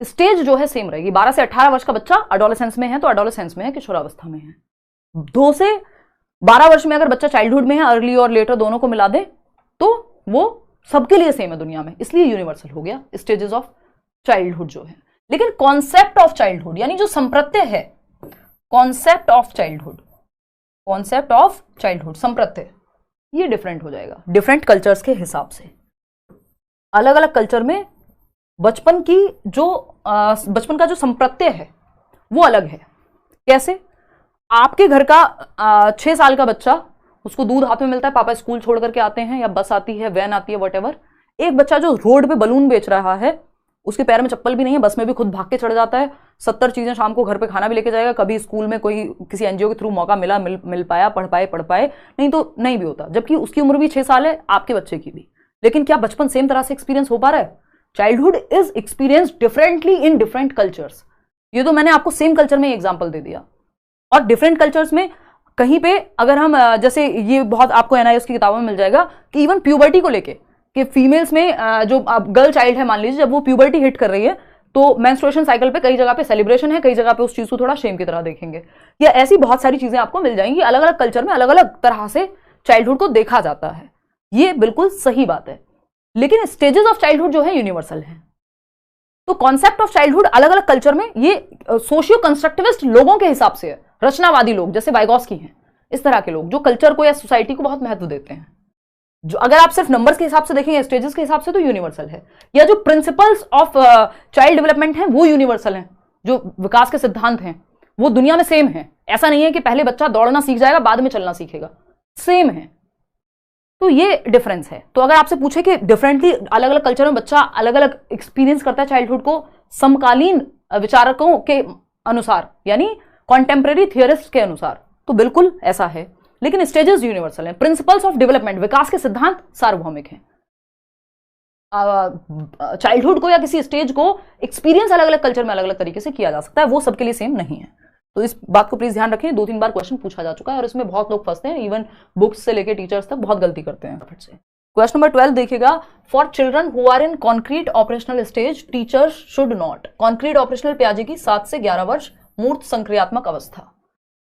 स्टेज जो है सेम रहेगी। 12 से 18 वर्ष का बच्चा एडोलेसेंस में है तो एडोलेसेंस में है, किशोरावस्था में है। 2 से 12 वर्ष में अगर बच्चा चाइल्डहुड में है, अर्ली और लेटर दोनों को मिला दे तो वो सबके लिए सेम है दुनिया में, इसलिए यूनिवर्सल हो गया स्टेजेस ऑफ चाइल्डहुड जो है। लेकिन कॉन्सेप्ट ऑफ चाइल्डहुड, यानी जो संप्रत्यय है, concept of childhood, concept of childhood संप्रत्यय, ये डिफरेंट हो जाएगा डिफरेंट कल्चर्स के हिसाब से। अलग अलग कल्चर में बचपन का जो संप्रत्यय है वो अलग है। कैसे? आपके घर का 6 साल का बच्चा, उसको दूध हाथ में मिलता है, पापा स्कूल छोड़ करके आते हैं या बस आती है, वैन आती है, व्हाटएवर। एक बच्चा जो रोड पे बलून बेच रहा है, उसके पैर में चप्पल भी नहीं है, बस में भी खुद भाग के चढ़ जाता है, 70 चीजें, शाम को घर पे खाना भी लेके जाएगा, कभी स्कूल में कोई किसी एनजीओ के थ्रू मौका मिल पाया, पढ़ पाए, नहीं तो नहीं भी होता, जबकि उसकी उम्र भी 6 साल है, आपके बच्चे की भी। लेकिन क्या बचपन सेम तरह से एक्सपीरियंस हो पा रहा है? Childhood is experience differently in different cultures. ये तो मैंने आपको सेम कल्चर में एग्जाम्पल दे दिया। और डिफरेंट कल्चर्स में कहीं पे अगर हम जैसे ये बहुत आपको एनआईएस की किताबों में मिल जाएगा कि इवन प्यूबर्टी को लेके, कि फीमेल्स में जो गर्ल चाइल्ड है मान लीजिए, जब वो प्यूबर्टी हिट कर रही है तो मेंस्ट्रुएशन साइकिल पे कई जगह पे सेलिब्रेशन है, कई जगह पे उस चीज को थोड़ा शेम की तरह देखेंगे, या ऐसी बहुत सारी चीजें आपको मिल जाएंगी। अलग अलग कल्चर में अलग अलग तरह से चाइल्डहुड को देखा जाता है, ये बिल्कुल सही बात है। लेकिन स्टेजेस ऑफ चाइल्डहुड जो है यूनिवर्सल है। तो कॉन्सेप्ट ऑफ चाइल्डहुड अलग अलग कल्चर में, ये सोशियो कंस्ट्रक्टिविस्ट लोगों के हिसाब से है, रचनावादी लोग जैसे वाइगॉस्की हैं, इस तरह के लोग जो कल्चर को या सोसाइटी को बहुत महत्व देते हैं। जो अगर आप सिर्फ नंबर्स के हिसाब से देखेंगे, स्टेजेस के हिसाब से, तो यूनिवर्सल है। या जो प्रिंसिपल्स ऑफ चाइल्ड डेवलपमेंट हैं वो यूनिवर्सल हैं, जो विकास के सिद्धांत हैं वो दुनिया में सेम है। ऐसा नहीं है कि पहले बच्चा दौड़ना सीख जाएगा बाद में चलना सीखेगा, सेम है। तो ये डिफरेंस है। तो अगर आपसे पूछे कि डिफरेंटली अलग अलग कल्चर में बच्चा अलग अलग एक्सपीरियंस करता है चाइल्डहुड को, समकालीन विचारकों के अनुसार यानी कॉन्टेम्परेरी थियरिस्ट के अनुसार, तो बिल्कुल ऐसा है। लेकिन स्टेजेस यूनिवर्सल हैं, प्रिंसिपल्स ऑफ डेवलपमेंट, विकास के सिद्धांत सार्वभौमिक हैं। चाइल्डहुड को या किसी स्टेज को एक्सपीरियंस अलग अलग कल्चर में अलग अलग तरीके से किया जा सकता है, वो सबके लिए सेम नहीं है। तो इस बात को प्लीज ध्यान रखें। 2-3 बार क्वेश्चन पूछा जा चुका है और इसमें बहुत लोग फंसते हैं, इवन बुक्स से लेकर टीचर्स तक बहुत गलती करते हैं। क्वेश्चन नंबर 12 देखिएगा, for children who are in concrete operational stage teachers should not. Concrete operational प्याजे की 7 से 11 वर्ष मूर्त संक्रियात्मक अवस्था।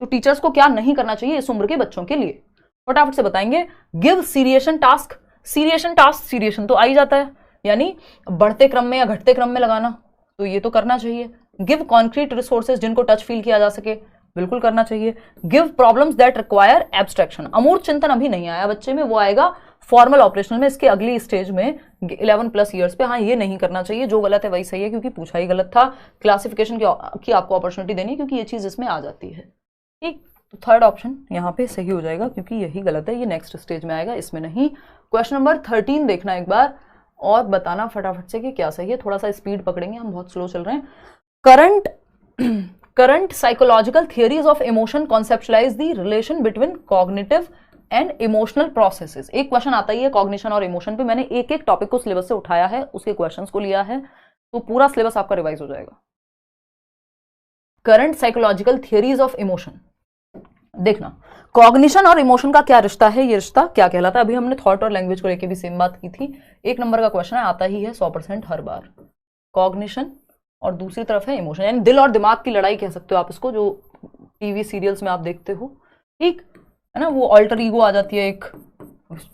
तो टीचर्स को क्या नहीं करना चाहिए इस उम्र के बच्चों के लिए, फटाफट से बताएंगे। Give seriation task, seriation task, seriation तो आ ही जाता है, यानी बढ़ते क्रम में या घटते क्रम में लगाना, तो ये तो करना चाहिए। गिव कॉन्क्रीट रिसोर्सेज, जिनको टच फील किया जा सके, बिल्कुल करना चाहिए। Give problems that require abstraction, अमूर्त चिंतन अभी नहीं आया बच्चे में, वो आएगा फॉर्मल ऑपरेशनल में, इसके अगली स्टेज में 11+ ईयर्स पे। हाँ, ये नहीं करना चाहिए, जो गलत है वही सही है, क्योंकि पूछा ही गलत था। क्लासिफिकेशन की आपको अपॉर्चुनिटी देनी है, क्योंकि ये चीज इसमें आ जाती है। ठीक, तो थर्ड ऑप्शन यहाँ पे सही हो जाएगा, क्योंकि यही गलत है, ये नेक्स्ट स्टेज में आएगा, इसमें नहीं। क्वेश्चन नंबर 13 देखना एक बार और बताना फटाफट से कि क्या सही है। थोड़ा सा स्पीड पकड़ेंगे, हम बहुत स्लो चल रहे हैं। Current psychological theories of emotion conceptualise the relation between cognitive and emotional processes. एक क्वेश्चन आता ही है कॉग्निशन और इमोशन पे, मैंने एक एक टॉपिक को सिलेबस से उठाया है, उसके क्वेश्चंस को लिया है, तो पूरा सिलेबस आपका रिवाइज हो जाएगा। Current psychological theories of emotion, देखना कॉग्निशन और इमोशन का क्या रिश्ता है, ये रिश्ता क्या कहलाता है। अभी हमने थॉट और लैंग्वेज को लेकर भी सेम बात की थी। 1 नंबर का क्वेश्चन है, आता ही है 100% हर बार, कॉग्निशन और दूसरी तरफ है इमोशन, यानी दिल और दिमाग की लड़ाई कह सकते हो आप इसको, जो टीवी सीरियल्स में आप देखते हो, ठीक है ना। वो ऑल्टर ईगो आ जाती है एक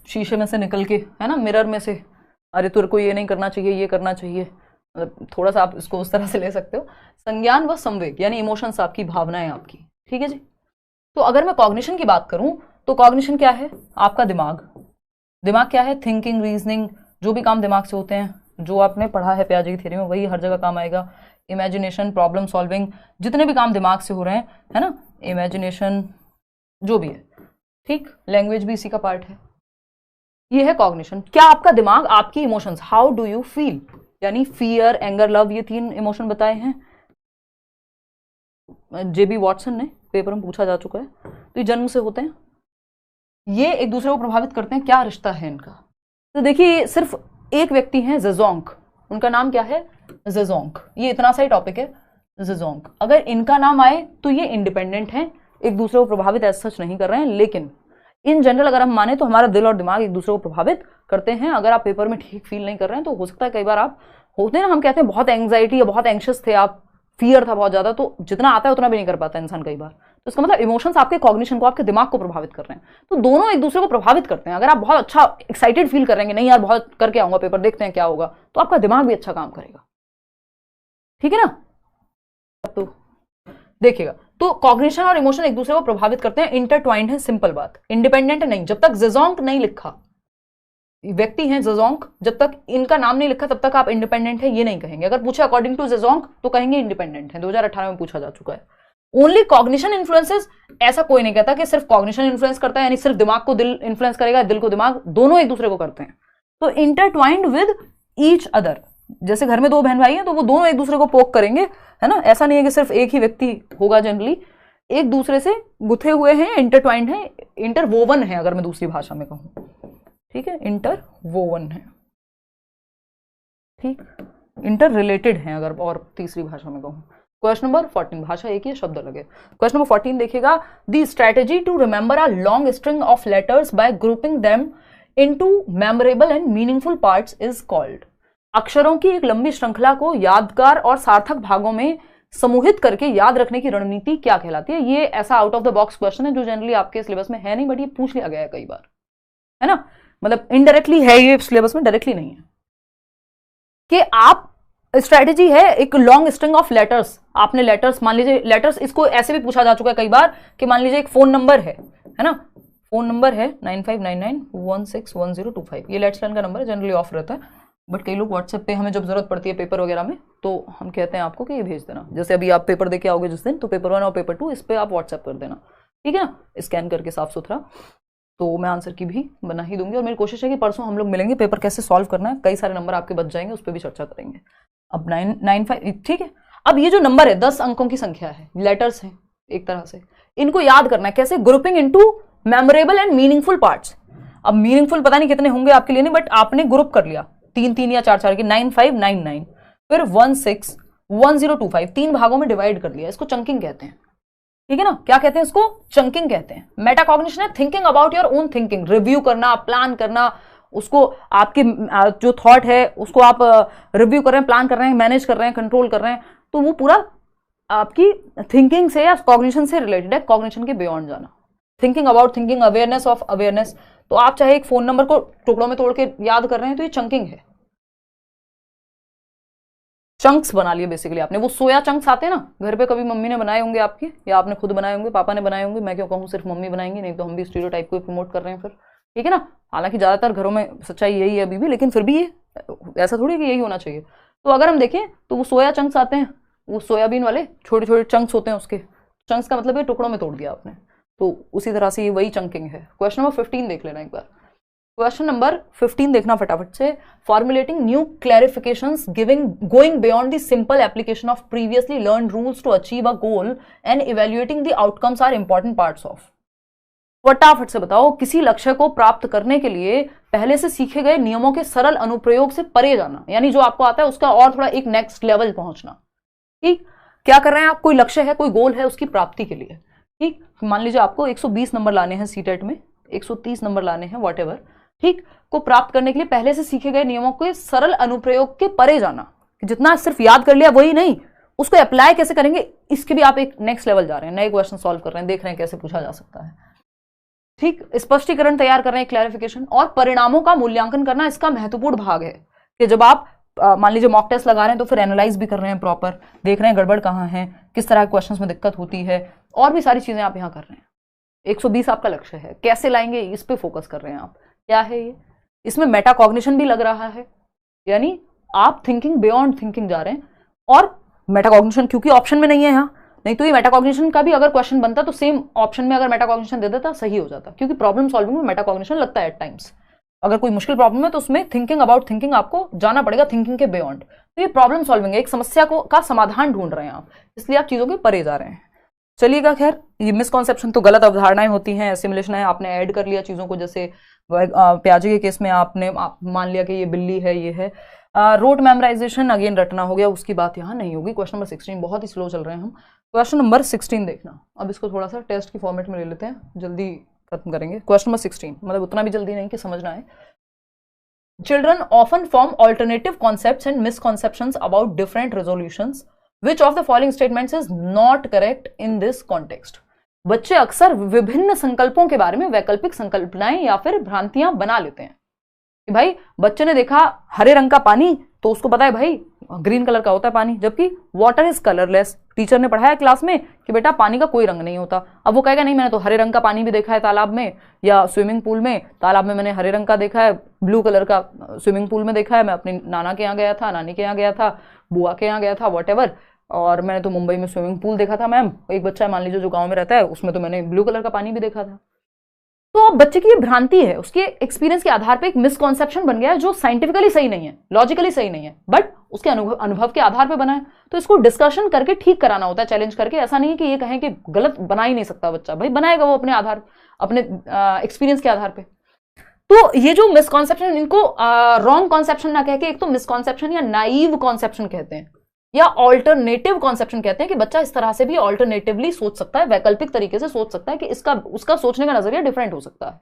शीशे में से निकल के, है ना, मिरर में से, अरे तेरे को ये नहीं करना चाहिए, ये करना चाहिए, मतलब थोड़ा सा आप इसको उस तरह से ले सकते हो। संज्ञान व संवेग यानी इमोशंस, आपकी भावनाएं आपकी, ठीक है जी। तो अगर मैं कॉग्निशन की बात करूं तो कॉग्निशन क्या है, आपका दिमाग। दिमाग क्या है, थिंकिंग, रीजनिंग, जो भी काम दिमाग से होते हैं, जो आपने पढ़ा है पियाजे की थ्योरी में वही हर जगह काम आएगा। इमेजिनेशन, प्रॉब्लम सॉल्विंग, जितने भी काम दिमाग से हो रहे हैं, है ना, इमेजिनेशन जो भी है, ठीक। लैंग्वेज भी इसी का पार्ट है। ये है कॉग्निशन। क्या आपका दिमाग, आपकी emotions, how do you feel, यानी फियर, एंगर, लव, ये 3 इमोशन बताए हैं जेबी वॉटसन ने, पेपर में पूछा जा चुका है। तो ये जन्म से होते हैं, ये एक दूसरे को प्रभावित करते हैं। क्या रिश्ता है इनका, तो देखिए सिर्फ एक व्यक्ति हैं ज़ेज़ोंग, उनका नाम क्या है, ज़ेज़ोंग, ये इतना सा ही टॉपिक है ज़ेज़ोंग। अगर इनका नाम आए तो ये इंडिपेंडेंट हैं, एक दूसरे को प्रभावित ऐसा सच नहीं कर रहे हैं, लेकिन इन जनरल अगर हम माने तो हमारा दिल और दिमाग एक दूसरे को प्रभावित करते हैं। अगर आप पेपर में ठीक फील नहीं कर रहे हैं तो हो सकता है कई बार आप होते हैं ना, हम कहते हैं बहुत एंग्जाइटी या बहुत एंग्शियस थे आप, फियर था बहुत ज्यादा, तो जितना आता है उतना भी नहीं कर पाता इंसान कई बार। तो इसका मतलब इमोशंस आपके कॉग्निशन को, आपके दिमाग को प्रभावित कर रहे हैं। तो दोनों एक दूसरे को प्रभावित करते हैं। अगर आप बहुत अच्छा एक्साइटेड फील करेंगे, नहीं यार बहुत करके आऊंगा पेपर, देखते हैं क्या होगा, तो आपका दिमाग भी अच्छा काम करेगा, ठीक है ना। तो देखिएगा, तो कॉग्निशन और इमोशन एक दूसरे को प्रभावित करते हैं, इंटरट्वाइंड है, सिंपल बात, इंडिपेंडेंट नहीं। जब तक ज़ेज़ोंग नहीं लिखा, व्यक्ति हैं ज़ेज़ोंग, जब तक इनका नाम नहीं लिखा तब तक आप इंडिपेंडेंट है ये नहीं कहेंगे। अगर पूछे अकॉर्डिंग टू ज़ेज़ोंग तो कहेंगे इंडिपेंडेंट है, 2018 में पूछा जा चुका है। ओनली कॉग्निशन इन्फ्लुएंसेस, ऐसा कोई नहीं कहता कि सिर्फ कॉग्निशन इन्फ्लुएंस करता है, यानी सिर्फ दिमाग को दिल इन्फ्लुएंस करेगा, दिल को दिमाग, दोनों एक दूसरे को करते हैं। तो इंटरट्वाइंड विद ईच अदर, जैसे घर में 2 बहन भाई हैं तो वो दोनों एक दूसरे को पोक करेंगे, है ना। ऐसा नहीं है कि सिर्फ एक ही व्यक्ति होगा, जनरली एक दूसरे से गुथे हुए हैं, इंटरट्वाइंड है, इंटरवोवन है, अगर मैं दूसरी भाषा में कहूं, ठीक है, इंटरवोवन है, ठीक, इंटर रिलेटेड है अगर और तीसरी भाषा में कहूं। क्वेश्चन नंबर 14, भाषा एक ही है, शब्द अलग है। क्वेश्चन नंबर 14 देखिएगा, the strategy to remember a long string of letters by grouping them into memorable and meaningful parts is called. अक्षरों की एक लंबी श्रृंखला को यादगार और सार्थक भागों में समूहित करके याद रखने की रणनीति क्या कहलाती है। ये ऐसा out of the box question है जो जनरली आपके सिलेबस में है नहीं, बट ये पूछ लिया गया है कई बार, है ना, मतलब इनडायरेक्टली है, ये सिलेबस में डायरेक्टली नहीं है। कि आप स्ट्रेटेजी है एक लॉन्ग स्ट्रिंग ऑफ लेटर्स, आपने लेटर्स, मान लीजिए लेटर्स, इसको ऐसे भी पूछा जा चुका है कई बार कि मान लीजिए एक फोन नंबर है ना, फोन नंबर है 9599161025, ये लेट्स लर्न का नंबर है, जनरली ऑफ रहता है, बट कई लोग व्हाट्सएप पे हमें जब जरूरत पड़ती है पेपर वगैरह में तो हम कहते हैं आपको कि ये भेज देना। जैसे अभी आप पेपर देके आओगे जिस दिन, तो पेपर 1 और पेपर 2 इस पे आप व्हाट्सएप कर देना, ठीक है ना, स्कैन करके साफ सुथरा। तो मैं आंसर की भी बना ही दूंगी, और मेरी कोशिश है कि परसों हम लोग मिलेंगे, पेपर कैसे सॉल्व करना है, कई सारे नंबर आपके बच जाएंगे, उस पर भी चर्चा करेंगे। अब 995, ठीक है। अब ये जो नंबर है 10 अंकों की संख्या है, लेटर्स हैं एक तरह से, इनको याद करना है कैसे, grouping into memorable and meaningful parts. अब मीनिंगफुल पता नहीं कितने होंगे आपके लिए नहीं, बट आपने ग्रुप कर लिया 3-3 या 4-4 के, 9599, फिर 161025, 3 भागों में डिवाइड कर लिया, इसको चंकिंग कहते हैं, ठीक है ना। क्या कहते हैं इसको, चंकिंग कहते हैं। मेटाकॉग्निशन है thinking about your own thinking, review करना, प्लान करना, उसको आपके जो थॉट है उसको आप रिव्यू कर रहे हैं, प्लान कर रहे हैं, मैनेज कर रहे हैं, कंट्रोल कर रहे हैं, तो वो पूरा आपकी थिंकिंग से या कॉग्निशन से रिलेटेड है, कॉग्निशन के बियॉन्ड जाना, thinking about thinking, awareness of awareness. तो आप चाहे एक फोन नंबर को टुकड़ों में तोड़ के याद कर रहे हैं तो ये चंकिंग है, चंक्स बना लिए बेसिकली आपने। वो सोया चंक्स आते हैं ना, घर पे कभी मम्मी ने बनाए होंगे आपके, या आपने खुद बनाए होंगे, पापा ने बनाए होंगे, मैं क्यों कहूँ सिर्फ मम्मी बनाएंगी, नहीं तो हम भी स्टीरियोटाइप को प्रमोट कर रहे हैं फिर, ठीक है ना। हालांकि ज्यादातर घरों में सच्चाई यही है अभी भी, लेकिन फिर भी ये ऐसा थोड़ी कि यही होना चाहिए। तो अगर हम देखें तो वो सोया चंक्स आते हैं, वो सोयाबीन वाले छोटे छोटे चंक्स होते हैं, उसके चंक्स का मतलब है टुकड़ों में तोड़ दिया आपने, तो उसी तरह से ये वही चंकिंग है। क्वेश्चन नंबर 15 देख लेना एक बार, क्वेश्चन नंबर 15 देखना फटाफट से। Formulating new clarifications going beyond the simple application of previously learned rules to achieve a goal and evaluating the outcomes are important parts of. फटाफट से बताओ, किसी लक्ष्य को प्राप्त करने के लिए पहले से सीखे गए नियमों के सरल अनुप्रयोग से परे जाना, यानी जो आपको आता है उसका और थोड़ा एक नेक्स्ट लेवल पहुंचना। ठीक, क्या कर रहे हैं आप? कोई लक्ष्य है, कोई गोल है, उसकी प्राप्ति के लिए। ठीक, मान लीजिए आपको 120 नंबर लाने हैं सीटेट में, 130 नंबर लाने हैं, वॉट एवर, ठीक, को प्राप्त करने के लिए पहले से सीखे गए नियमों के सरल अनुप्रयोग के परे जाना। जितना सिर्फ याद कर लिया वही नहीं, उसको अप्लाई कैसे करेंगे, इसके भी आप एक नेक्स्ट लेवल जा रहे हैं, नए क्वेश्चन सॉल्व कर रहे हैं, देख रहे हैं कैसे पूछा जा सकता है। ठीक, स्पष्टीकरण तैयार कर रहे हैं, क्लैरिफिकेशन, और परिणामों का मूल्यांकन करना इसका महत्वपूर्ण भाग है कि जब आप मान लीजिए मॉक टेस्ट लगा रहे हैं तो फिर एनालाइज भी कर रहे हैं, प्रॉपर देख रहे हैं गड़बड़ कहाँ है, किस तरह के क्वेश्चंस में दिक्कत होती है, और भी सारी चीजें आप यहाँ कर रहे हैं। 120 आपका लक्ष्य है, कैसे लाएंगे इस पे फोकस कर रहे हैं आप। क्या है ये? इसमें मेटा कॉग्निशन भी लग रहा है, यानी आप थिंकिंग बियॉन्ड थिंकिंग जा रहे हैं। और मेटा कॉग्निशन क्योंकि ऑप्शन में नहीं है यहाँ, नहीं तो ये मेटाकॉग्निशन का भी अगर क्वेश्चन बनता तो सेम ऑप्शन में अगर मेटाकॉग्निशन दे देता सही हो जाता, क्योंकि प्रॉब्लम सॉल्विंग में मेटाकॉग्निशन लगता है एट टाइम्स। अगर कोई मुश्किल प्रॉब्लम है तो उसमें थिंकिंग अबाउट थिंकिंग आपको जाना पड़ेगा, थिंकिंग के बियॉन्ड। तो ये प्रॉब्लम सॉल्विंग है, एक समस्या को का समाधान ढूंढ रहे हैं आप, इसलिए आप चीजों के परे जा रहे हैं। चलिएगा, खैर ये मिसकॉन्सेप्शन तो गलत अवधारणाएं होती हैं, एसिमुलेशन है, आपने ऐड कर लिया चीजों को, जैसे प्याजे के केस में आपने मान लिया कि ये बिल्ली है, ये है। रोट मेमोराइजेशन अगेन रटना हो गया, उसकी बात यहाँ नहीं होगी। क्वेश्चन नंबर 16, बहुत ही स्लो चल रहे हैं हम। क्वेश्चन नंबर 16 देखना, अब इसको थोड़ा सा टेस्ट की फॉर्मेट में ले लेते हैं, जल्दी खत्म करेंगे। क्वेश्चन नंबर 16, मतलब उतना भी जल्दी नहीं कि समझना है। Children often form alternative concepts and misconceptions about different resolutions, which of the following statements is not correct in this context. बच्चे अक्सर विभिन्न संकल्पों के बारे में वैकल्पिक संकल्पनाएं या फिर भ्रांतियां बना लेते हैं कि भाई बच्चे ने देखा हरे रंग का पानी तो उसको पता है भाई ग्रीन कलर का होता है पानी, जबकि वाटर इज कलरलेस। टीचर ने पढ़ाया क्लास में कि बेटा पानी का कोई रंग नहीं होता, अब वो कहेगा नहीं मैंने तो हरे रंग का पानी भी देखा है तालाब में, या स्विमिंग पूल में, तालाब में मैंने हरे रंग का देखा है, ब्लू कलर का स्विमिंग पूल में देखा है, मैं अपने नाना के यहाँ गया था, नानी के यहाँ गया था, बुआ के यहाँ गया था, वॉट, और मैंने तो मुंबई में स्विमिंग पूल देखा था मैम। एक बच्चा मान लीजिए जो गाँव में रहता है, उसमें तो मैंने ब्लू कलर का पानी भी देखा था। तो अब बच्चे की ये भ्रांति है, उसके एक्सपीरियंस के आधार पे एक मिसकॉन्सेप्शन बन गया है जो साइंटिफिकली सही नहीं है, लॉजिकली सही नहीं है, बट उसके अनुभव के आधार पे बना है। तो इसको डिस्कशन करके ठीक कराना होता है, चैलेंज करके। ऐसा नहीं है कि ये कहें कि गलत बना ही नहीं सकता बच्चा, भाई बनाएगा वो अपने आधार, अपने एक्सपीरियंस के आधार पे। तो ये जो मिसकॉन्सेप्शन, इनको रॉन्ग कॉन्सेप्शन ना कह के एक तो मिसकॉन्सेप्शन या नाइव कॉन्सेप्शन कहते हैं, या ऑल्टरनेटिव कॉन्सेप्शन कहते हैं कि बच्चा इस तरह से भी ऑल्टरनेटिवली सोच सकता है, वैकल्पिक तरीके से सोच सकता है कि इसका उसका सोचने का नजरिया डिफरेंट हो सकता है।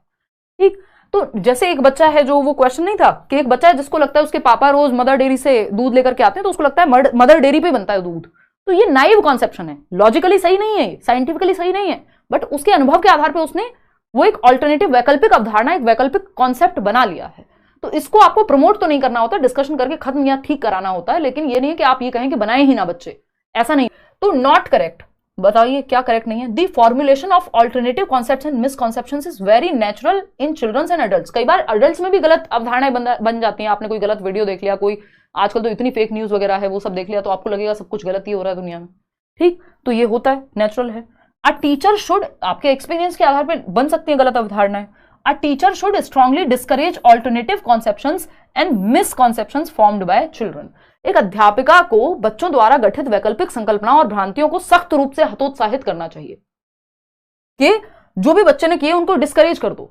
ठीक, तो जैसे एक बच्चा है, जो वो क्वेश्चन नहीं था कि एक बच्चा है जिसको लगता है उसके पापा रोज मदर डेयरी से दूध लेकर के आते हैं, तो उसको लगता है मदर डेयरी पे बनता है दूध। तो ये नाइव कॉन्सेप्शन है, लॉजिकली सही नहीं है, साइंटिफिकली सही नहीं है, बट उसके अनुभव के आधार पर उसने वो एक ऑल्टरनेटिव वैकल्पिक अवधारणा, एक वैकल्पिक कॉन्सेप्ट बना लिया है। तो इसको आपको प्रमोट तो नहीं करना होता, डिस्कशन करके खत्म या ठीक कराना होता है, लेकिन ये नहीं है कि आप ये कहें कि बनाए ही ना बच्चे, ऐसा नहीं। तो नॉट करेक्ट, बताइए क्या करेक्ट नहीं है। The formulation of alternative concepts and misconceptions is very natural in childrens and adults. कई बार एडल्ट्स में भी गलत अवधारणाएं बन जाती हैं। आपने कोई गलत वीडियो देख लिया, कोई आजकल तो इतनी फेक न्यूज वगैरह है, वो सब देख लिया तो आपको लगेगा सब कुछ गलत ही हो रहा है दुनिया में। ठीक, तो ये होता है, नेचुरल है। अ टीचर शुड, आपके एक्सपीरियंस के आधार पर बन सकती है गलत अवधारणाएं। A teacher should strongly discourage alternative conceptions and misconceptions formed by children. एक अध्यापिका को बच्चों द्वारा गठित वैकल्पिक संकल्पनाओं और भ्रांतियों को सख्त रूप से हतोत्साहित करना चाहिए कि जो भी बच्चे ने किए उनको डिस्करेज कर दो।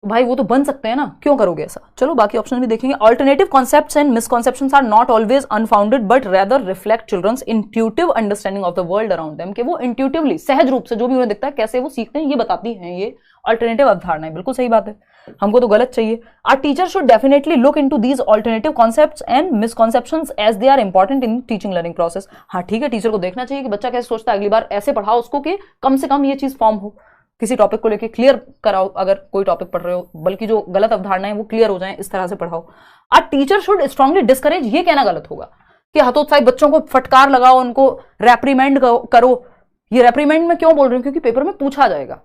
भाई वो तो बन सकते हैं ना, क्यों करोगे ऐसा। चलो बाकी ऑप्शन भी देखेंगे। Alternative concepts and misconceptions are not always unfounded but rather reflect children's intuitive understanding of the world around them, कि वो इंट्यूटिवली, सहज रूप से जो भी उन्हें दिखता है कैसे वो सीखते हैं, ये बताती हैं ये ऑल्टरनेटिव अवधारणाएं। बिल्कुल सही बात है, हमको तो गलत चाहिए। Our teacher should definitely look into these alternative concepts and misconceptions as they are important in teaching learning process. हाँ ठीक है, टीचर को देखना चाहिए कि बच्चा कैसे सोचता है, अगली बार ऐसे पढ़ाओ उसको कि कम से कम ये चीज फॉर्म हो, किसी टॉपिक को लेके क्लियर कराओ, अगर कोई टॉपिक पढ़ रहे हो, बल्कि जो गलत अवधारणाएं वो क्लियर हो जाएं, इस तरह से पढ़ाओ। आ टीचर शुड स्ट्रांगली डिस्करेज, ये कहना गलत होगा कि हतोत्साहित बच्चों को फटकार लगाओ, उनको रेप्रीमेंड करो। ये रेप्रीमेंड में क्यों बोल रही हूँ, क्योंकि पेपर में पूछा जाएगा।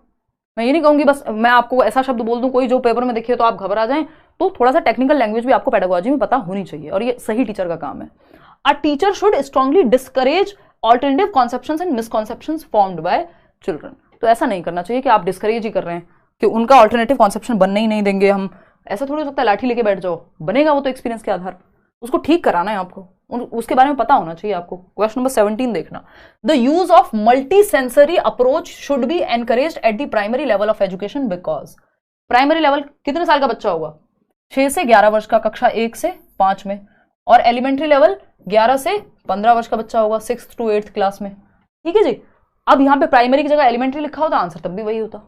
मैं ये नहीं कहूंगी बस मैं आपको ऐसा शब्द बोल दूं कोई जो पेपर में दिखे तो आप घबरा जाएं, तो थोड़ा सा टेक्निकल लैंग्वेज भी आपको पेडागोजी में पता होनी चाहिए, और ये सही टीचर का काम है। A teacher should strongly discourage alternative conceptions and misconceptions formed by children. तो ऐसा नहीं करना चाहिए कि आप डिस्करेज ही कर रहे हैं कि उनका ऑल्टरनेटिव कॉन्सेप्शन बनने ही नहीं देंगे हम। ऐसा थोड़ी हो सकता है लाठी लेके बैठ जाओ, बनेगा वो तो एक्सपीरियंस के आधार, उसको ठीक कराना है आपको। उसके बारे में पता होना चाहिए आपको। क्वेश्चन नंबर 17 देखना, the use of multi sensory approach should be encouraged at the primary level of education because. Primary level कितने साल का बच्चा होगा? 6 से 11 वर्ष का, कक्षा 1 से 5 में। और एलिमेंट्री लेवल 11 से 15 वर्ष का बच्चा होगा, 6th to 8th क्लास में। ठीक है जी। अब यहाँ पे प्राइमरी की जगह एलिमेंट्री लिखा होता, आंसर तब भी वही होता।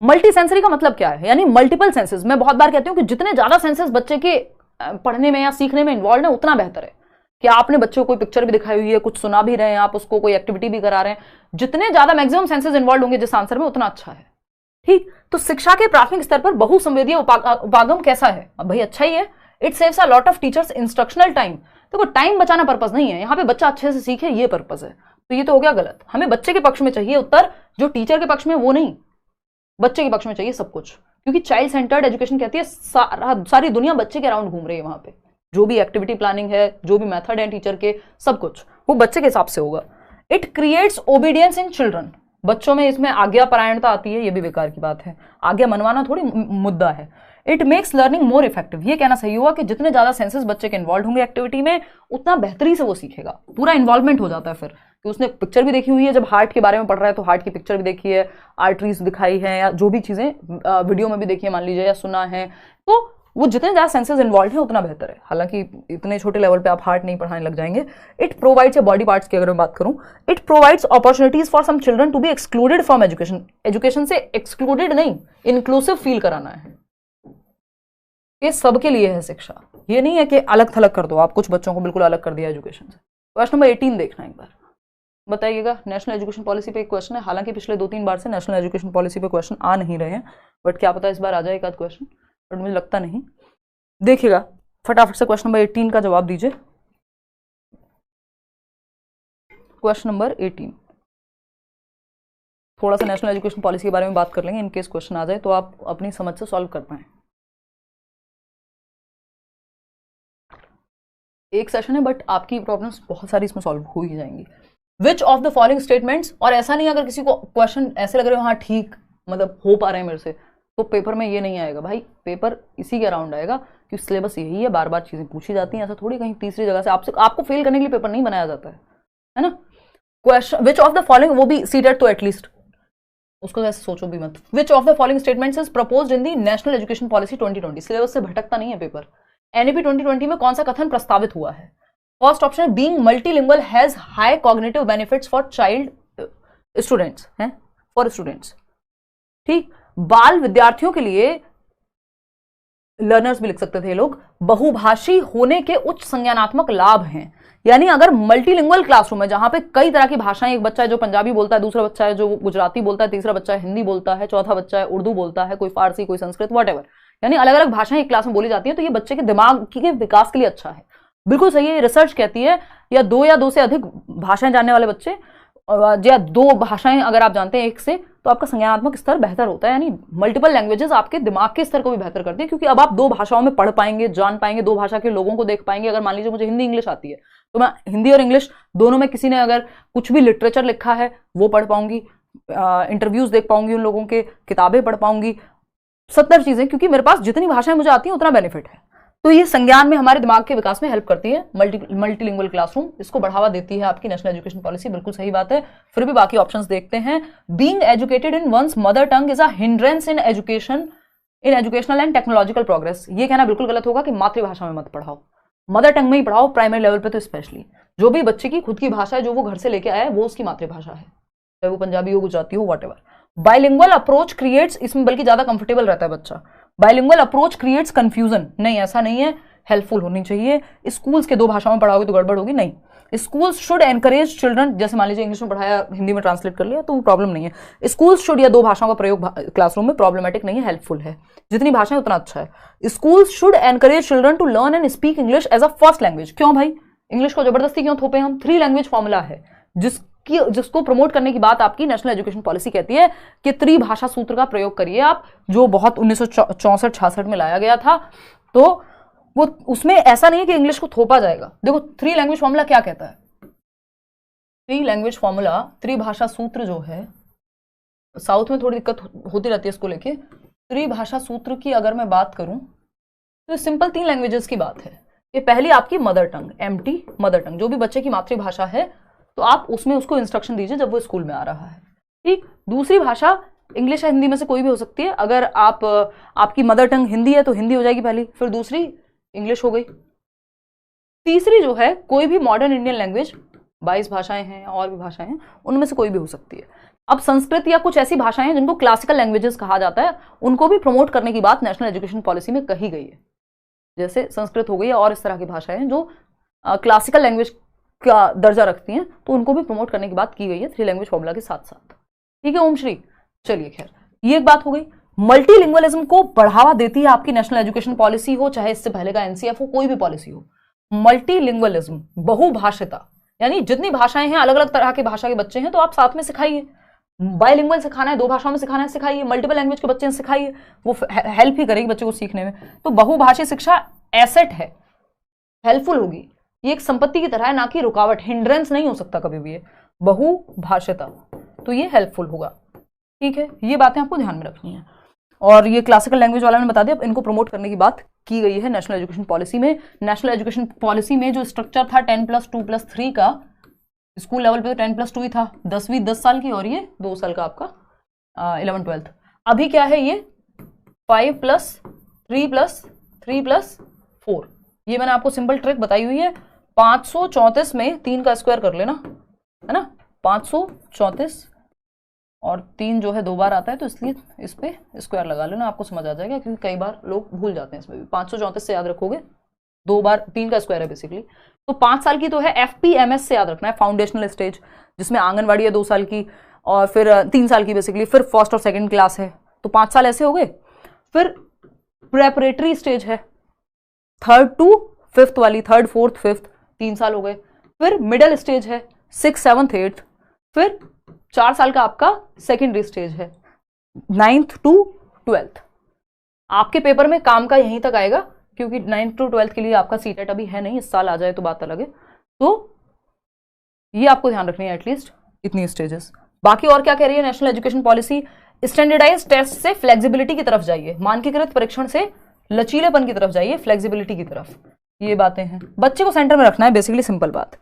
मल्टी सेंसरी का मतलब क्या है? यानी मल्टीपल सेंसेस। मैं बहुत बार कहती हूँ कि जितने ज्यादा सेंसेस बच्चे के पढ़ने में या सीखने में इन्वॉल्व है उतना बेहतर है। कि आपने बच्चे को कोई पिक्चर भी दिखाई हुई है, कुछ सुना भी रहे हैं, आप उसको कोई एक्टिविटी भी करा रहे हैं, जितने ज्यादा मैक्सिमम सेंसेस इन्वॉल्व होंगे जिस आंसर में, उतना अच्छा है। ठीक, तो शिक्षा के प्राथमिक स्तर पर बहुसंवेदीय उपागम कैसा है? अब भाई अच्छा ही है। It saves a lot of teachers instructional time. देखो टाइम बचाना पर्पस नहीं है यहाँ पे, बच्चा अच्छे से सीखे ये पर्पस है। तो ये तो हो गया गलत। हमें बच्चे के पक्ष में चाहिए उत्तर, जो टीचर के पक्ष में वो नहीं, बच्चे के पक्ष में चाहिए सब कुछ। क्योंकि चाइल्ड सेंटर्ड एजुकेशन कहती है सारी दुनिया बच्चे के अराउंड घूम रही है। वहां पे जो भी एक्टिविटी प्लानिंग है, जो भी मेथड है टीचर के, सब कुछ वो बच्चे के हिसाब से होगा। It creates obedience in children. बच्चों में इसमें आज्ञापरायणता आती है, ये भी बेकार की बात है। आज्ञा मनवाना थोड़ी मुद्दा है। It makes learning more effective. ये कहना सही हुआ कि जितने ज्यादा सेंसेस बच्चे के इन्वॉल्व होंगे एक्टिविटी में, उतना बेहतरी से वो सीखेगा। पूरा इन्वॉल्वमेंट हो जाता है फिर कि उसने पिक्चर भी देखी हुई है, जब हार्ट के बारे में पढ़ रहा है तो हार्ट की पिक्चर भी देखी है, आर्टरीज दिखाई है, या जो भी चीजें वीडियो में भी देखी है मान लीजिए, या सुना है, तो वो जितने ज्यादा सेंसेस इन्वॉल्व है उतना बेहतर है। हालांकि इतने छोटे लेवल पे आप हार्ट नहीं पढ़ाने लग जाएंगे। इट प्रोवाइड्स बॉडी पार्ट्स की अगर मैं बात करूं, it provides opportunities for some children to be excluded from education. Education से एक्सक्लूडेड नहीं, इंक्लूसिव फील कराना है। ये सबके लिए है शिक्षा, ये नहीं है कि अलग थलग कर दो आप, कुछ बच्चों को बिल्कुल अलग कर दिया एजुकेशन से। क्वेश्चन नंबर 18 देखना एक बार, बताइएगा। नेशनल एजुकेशन पॉलिसी पे एक क्वेश्चन है। हालांकि पिछले 2-3 बार से नेशनल एजुकेशन पॉलिसी पे क्वेश्चन आ नहीं रहे हैं, बट क्या पता इस बार आ जाए एक आध क्वेश्चन, बट मुझे लगता नहीं। देखिएगा फटाफट से क्वेश्चन नंबर 18 का जवाब दीजिए। क्वेश्चन नंबर 18, थोड़ा सा नेशनल एजुकेशन पॉलिसी के बारे में बात कर लेंगे इन केस क्वेश्चन आ जाए तो आप अपनी समझ से सॉल्व कर पाए। एक सेशन है बट आपकी प्रॉब्लम्स बहुत सारी इसमें सॉल्व हो ही जाएंगी। Which of the following statements, और ऐसा नहीं अगर किसी को क्वेश्चन ऐसे लग रहे हो हाँ ठीक मतलब हो पा रहे हैं मेरे से, तो पेपर में ये नहीं आएगा भाई, पेपर इसी के अराउंड आएगा क्योंकि सिलेबस यही है, बार बार चीजें पूछी जाती हैं। ऐसा थोड़ी कहीं तीसरी जगह से आपको फेल करने के लिए पेपर नहीं बनाया जाता है ना। Question which of the following, वो भी सीटेट तो एटलीस्ट उसको ऐसे सोचो भी मत। Which of the following statements is proposed in the national education policy 2020। Syllabus से भटकता नहीं है पेपर। एनईपी 2020 में कौन सा कथन प्रस्तावित हुआ है? फर्स्ट ऑप्शन है being multilingual has high cognitive benefits for child students, हैं फॉर स्टूडेंट्स। ठीक, बाल विद्यार्थियों के लिए, लर्नर्स भी लिख सकते थे लोग, बहुभाषी होने के उच्च संज्ञानात्मक लाभ हैं। यानी अगर मल्टीलिंगुअल क्लासरूम है जहां पे कई तरह की भाषाएं, एक बच्चा है जो पंजाबी बोलता है, दूसरा बच्चा है जो गुजराती बोलता है, तीसरा बच्चा है हिंदी बोलता है, चौथा बच्चा है उर्दू बोलता है, कोई फारसी, कोई संस्कृत, व्हाटएवर, यानी अलग अलग भाषाएं एक क्लास में बोली जाती है, तो ये बच्चे के दिमाग के विकास के लिए अच्छा है। बिल्कुल सही है, रिसर्च कहती है या 2 या 2 से अधिक भाषाएं जानने वाले बच्चे, या 2 भाषाएं अगर आप जानते हैं एक से, तो आपका संज्ञानात्मक स्तर बेहतर होता है। यानी मल्टीपल लैंग्वेजेस आपके दिमाग के स्तर को भी बेहतर करती है, क्योंकि अब आप 2 भाषाओं में पढ़ पाएंगे, जान पाएंगे, 2 भाषा के लोगों को देख पाएंगे। अगर मान लीजिए मुझे हिंदी इंग्लिश आती है तो मैं हिंदी और इंग्लिश दोनों में किसी ने अगर कुछ भी लिटरेचर लिखा है वो पढ़ पाऊंगी, इंटरव्यूज देख पाऊंगी उन लोगों के, किताबें पढ़ पाऊंगी, 70 चीजें, क्योंकि मेरे पास जितनी भाषाएं मुझे आती हैं उतना बेनिफिट है। तो ये संज्ञान में हमारे दिमाग के विकास में हेल्प करती है मल्टीलिंगुअल क्लासरूम, इसको बढ़ावा देती है आपकी नेशनल एजुकेशन पॉलिसी। बिल्कुल सही बात है। फिर भी बाकी ऑप्शंस देखते हैं। Being educated in one's mother tongue is a hindrance in educational and technological progress. ये कहना बिल्कुल गलत होगा कि मातृभाषा में मत पढ़ाओ, मदर टंग में ही पढ़ाओ, प्राइमरी लेवल पे तो स्पेशली। जो भी बच्चे की खुद की भाषा है, जो वो घर से लेके आया है, वो उसकी मातृभाषा है, चाहे वो पंजाबी हो, गुजराती हो, व्हाटएवर। बाइलिंगुअल अप्रोच क्रिएट्स, इसमें बल्कि ज्यादा कंफर्टेबल रहता है बच्चा। बाइलिंगुअल अप्रोच क्रिएट्स कंफ्यूजन, नहीं ऐसा नहीं है, हेल्पफुल होनी चाहिए। स्कूल्स के 2 भाषाओं में पढ़ाओगे तो गड़बड़ होगी, नहीं। स्कूल्स शुड एनकरेज चिल्ड्रन, जैसे मान लीजिए इंग्लिश में पढ़ाया, हिंदी में ट्रांसलेट कर लिया, तो वो प्रॉब्लम नहीं है। स्कूल्स शुड या 2 भाषाओं का प्रयोग क्लासरूम में प्रॉब्लमेटिक नहीं है, हेल्पफुल है। जितनी भाषाएं उतना अच्छा है। Schools should encourage children to learn and speak English as a first language. क्यों भाई, इंग्लिश को जबरदस्ती क्यों थोपे हम? 3 लैंग्वेज फॉर्मूला है जिसको प्रमोट करने की बात आपकी नेशनल एजुकेशन पॉलिसी कहती है कि त्रिभाषा सूत्र का प्रयोग करिए आप, जो बहुत 1964-66 में लाया गया था। तो वो उसमें ऐसा नहीं है कि इंग्लिश को थोपा जाएगा। देखो 3 लैंग्वेज फॉर्मूला क्या कहता है? 3 लैंग्वेज फॉर्मूला, त्रिभाषा सूत्र जो है, साउथ में थोड़ी दिक्कत होती रहती है इसको लेके। त्रिभाषा सूत्र की अगर मैं बात करूं तो सिंपल 3 लैंग्वेजेस की बात है। ये पहली आपकी mother tongue, MT mother tongue, जो भी बच्चे की मातृभाषा है तो आप उसमें उसको इंस्ट्रक्शन दीजिए जब वो स्कूल में आ रहा है। ठीक, दूसरी भाषा इंग्लिश या हिंदी में से कोई भी हो सकती है। अगर आप आपकी मदर टंग हिंदी है तो हिंदी हो जाएगी पहली, फिर दूसरी इंग्लिश हो गई, तीसरी जो है कोई भी मॉडर्न इंडियन लैंग्वेज, 22 भाषाएं हैं और भी भाषाएं हैं, उनमें से कोई भी हो सकती है। अब संस्कृत या कुछ ऐसी भाषाएं हैं जिनको क्लासिकल लैंग्वेजेस कहा जाता है, उनको भी प्रमोट करने की बात नेशनल एजुकेशन पॉलिसी में कही गई है। जैसे संस्कृत हो गई और इस तरह की भाषाएं जो क्लासिकल लैंग्वेज का दर्जा रखती हैं, तो उनको भी प्रमोट करने की बात की गई है 3 लैंग्वेज फॉर्मूला के साथ साथ। ठीक है ओम श्री, चलिए खैर ये एक बात हो गई। मल्टीलिंगुअलिज्म को बढ़ावा देती है आपकी नेशनल एजुकेशन पॉलिसी हो, चाहे इससे पहले का एनसीएफ हो, कोई भी पॉलिसी हो। मल्टीलिंगुअलिज्म, बहुभाषिता, यानी जितनी भाषाएं हैं, अलग अलग तरह के भाषा के बच्चे हैं तो आप साथ में सिखाइए। बाइलिंगुअल सिखाना है, 2 भाषाओं में सिखाना है, सिखाइए। मल्टीपल लैंग्वेज के बच्चे हैं, सिखाइए, वो हेल्प ही करेगी बच्चे को सीखने में। तो बहुभाषी शिक्षा एसेट है, हेल्पफुल होगी, ये एक संपत्ति की तरह है, ना कि रुकावट, हिंड्रेंस नहीं हो सकता कभी भी ये बहुभाषिता, तो ये हेल्पफुल होगा। ठीक है, ये बातें आपको ध्यान में रखनी है। और ये क्लासिकल लैंग्वेज वाला मैंने बता दिया, इनको प्रमोट करने की बात की गई है नेशनल एजुकेशन पॉलिसी में। नेशनल एजुकेशन पॉलिसी में जो स्ट्रक्चर था 10+2+3 का, स्कूल लेवल पे तो 10+2 ही था, 10वीं 10 साल की और ये 2 साल का आपका 11th-12th। अभी क्या है, ये 5+3+3+4। ये मैंने आपको सिंपल ट्रिक बताई हुई है। 534 में 3 का स्क्वायर कर लेना, है ना, 534 और 3 जो है 2 बार आता है, तो इसलिए इस पे स्क्वायर लगा लेना, आपको समझ आ जाएगा, क्योंकि कई बार लोग भूल जाते हैं इसमें भी। 534 से याद रखोगे, 2 बार 3 का स्क्वायर है बेसिकली। तो 5 साल की तो है FPMS से याद रखना है, फाउंडेशनल स्टेज, जिसमें आंगनवाड़ी है 2 साल की, और फिर 3 साल की बेसिकली, फिर फर्स्ट और सेकेंड क्लास है, तो 5 साल ऐसे हो गए। फिर प्रेपरेटरी स्टेज है 3rd to 5th वाली, 3rd 4th 5th 3 साल हो गए। फिर मिडिल स्टेज है 6th 7th 8th, फिर 4 साल का आपका सेकेंडरी स्टेज है 9th to 12th। आपके पेपर में काम का यहीं तक आएगा, क्योंकि 9th to 12th के लिए आपका सीटेट अभी है नहीं, इस साल आ जाए तो बात अलग है। तो ये आपको ध्यान रखनी है, एटलीस्ट इतनी स्टेजेस। बाकी और क्या कह रही है national education policy, standardise test से फ्लेक्सिबिलिटी की तरफ जाइए, मानकीकृत परीक्षण से लचीलेपन की तरफ जाइए, फ्लेक्सिबिलिटी की तरफ। ये बातें हैं, बच्चे को सेंटर में रखना है, बेसिकली सिंपल बात।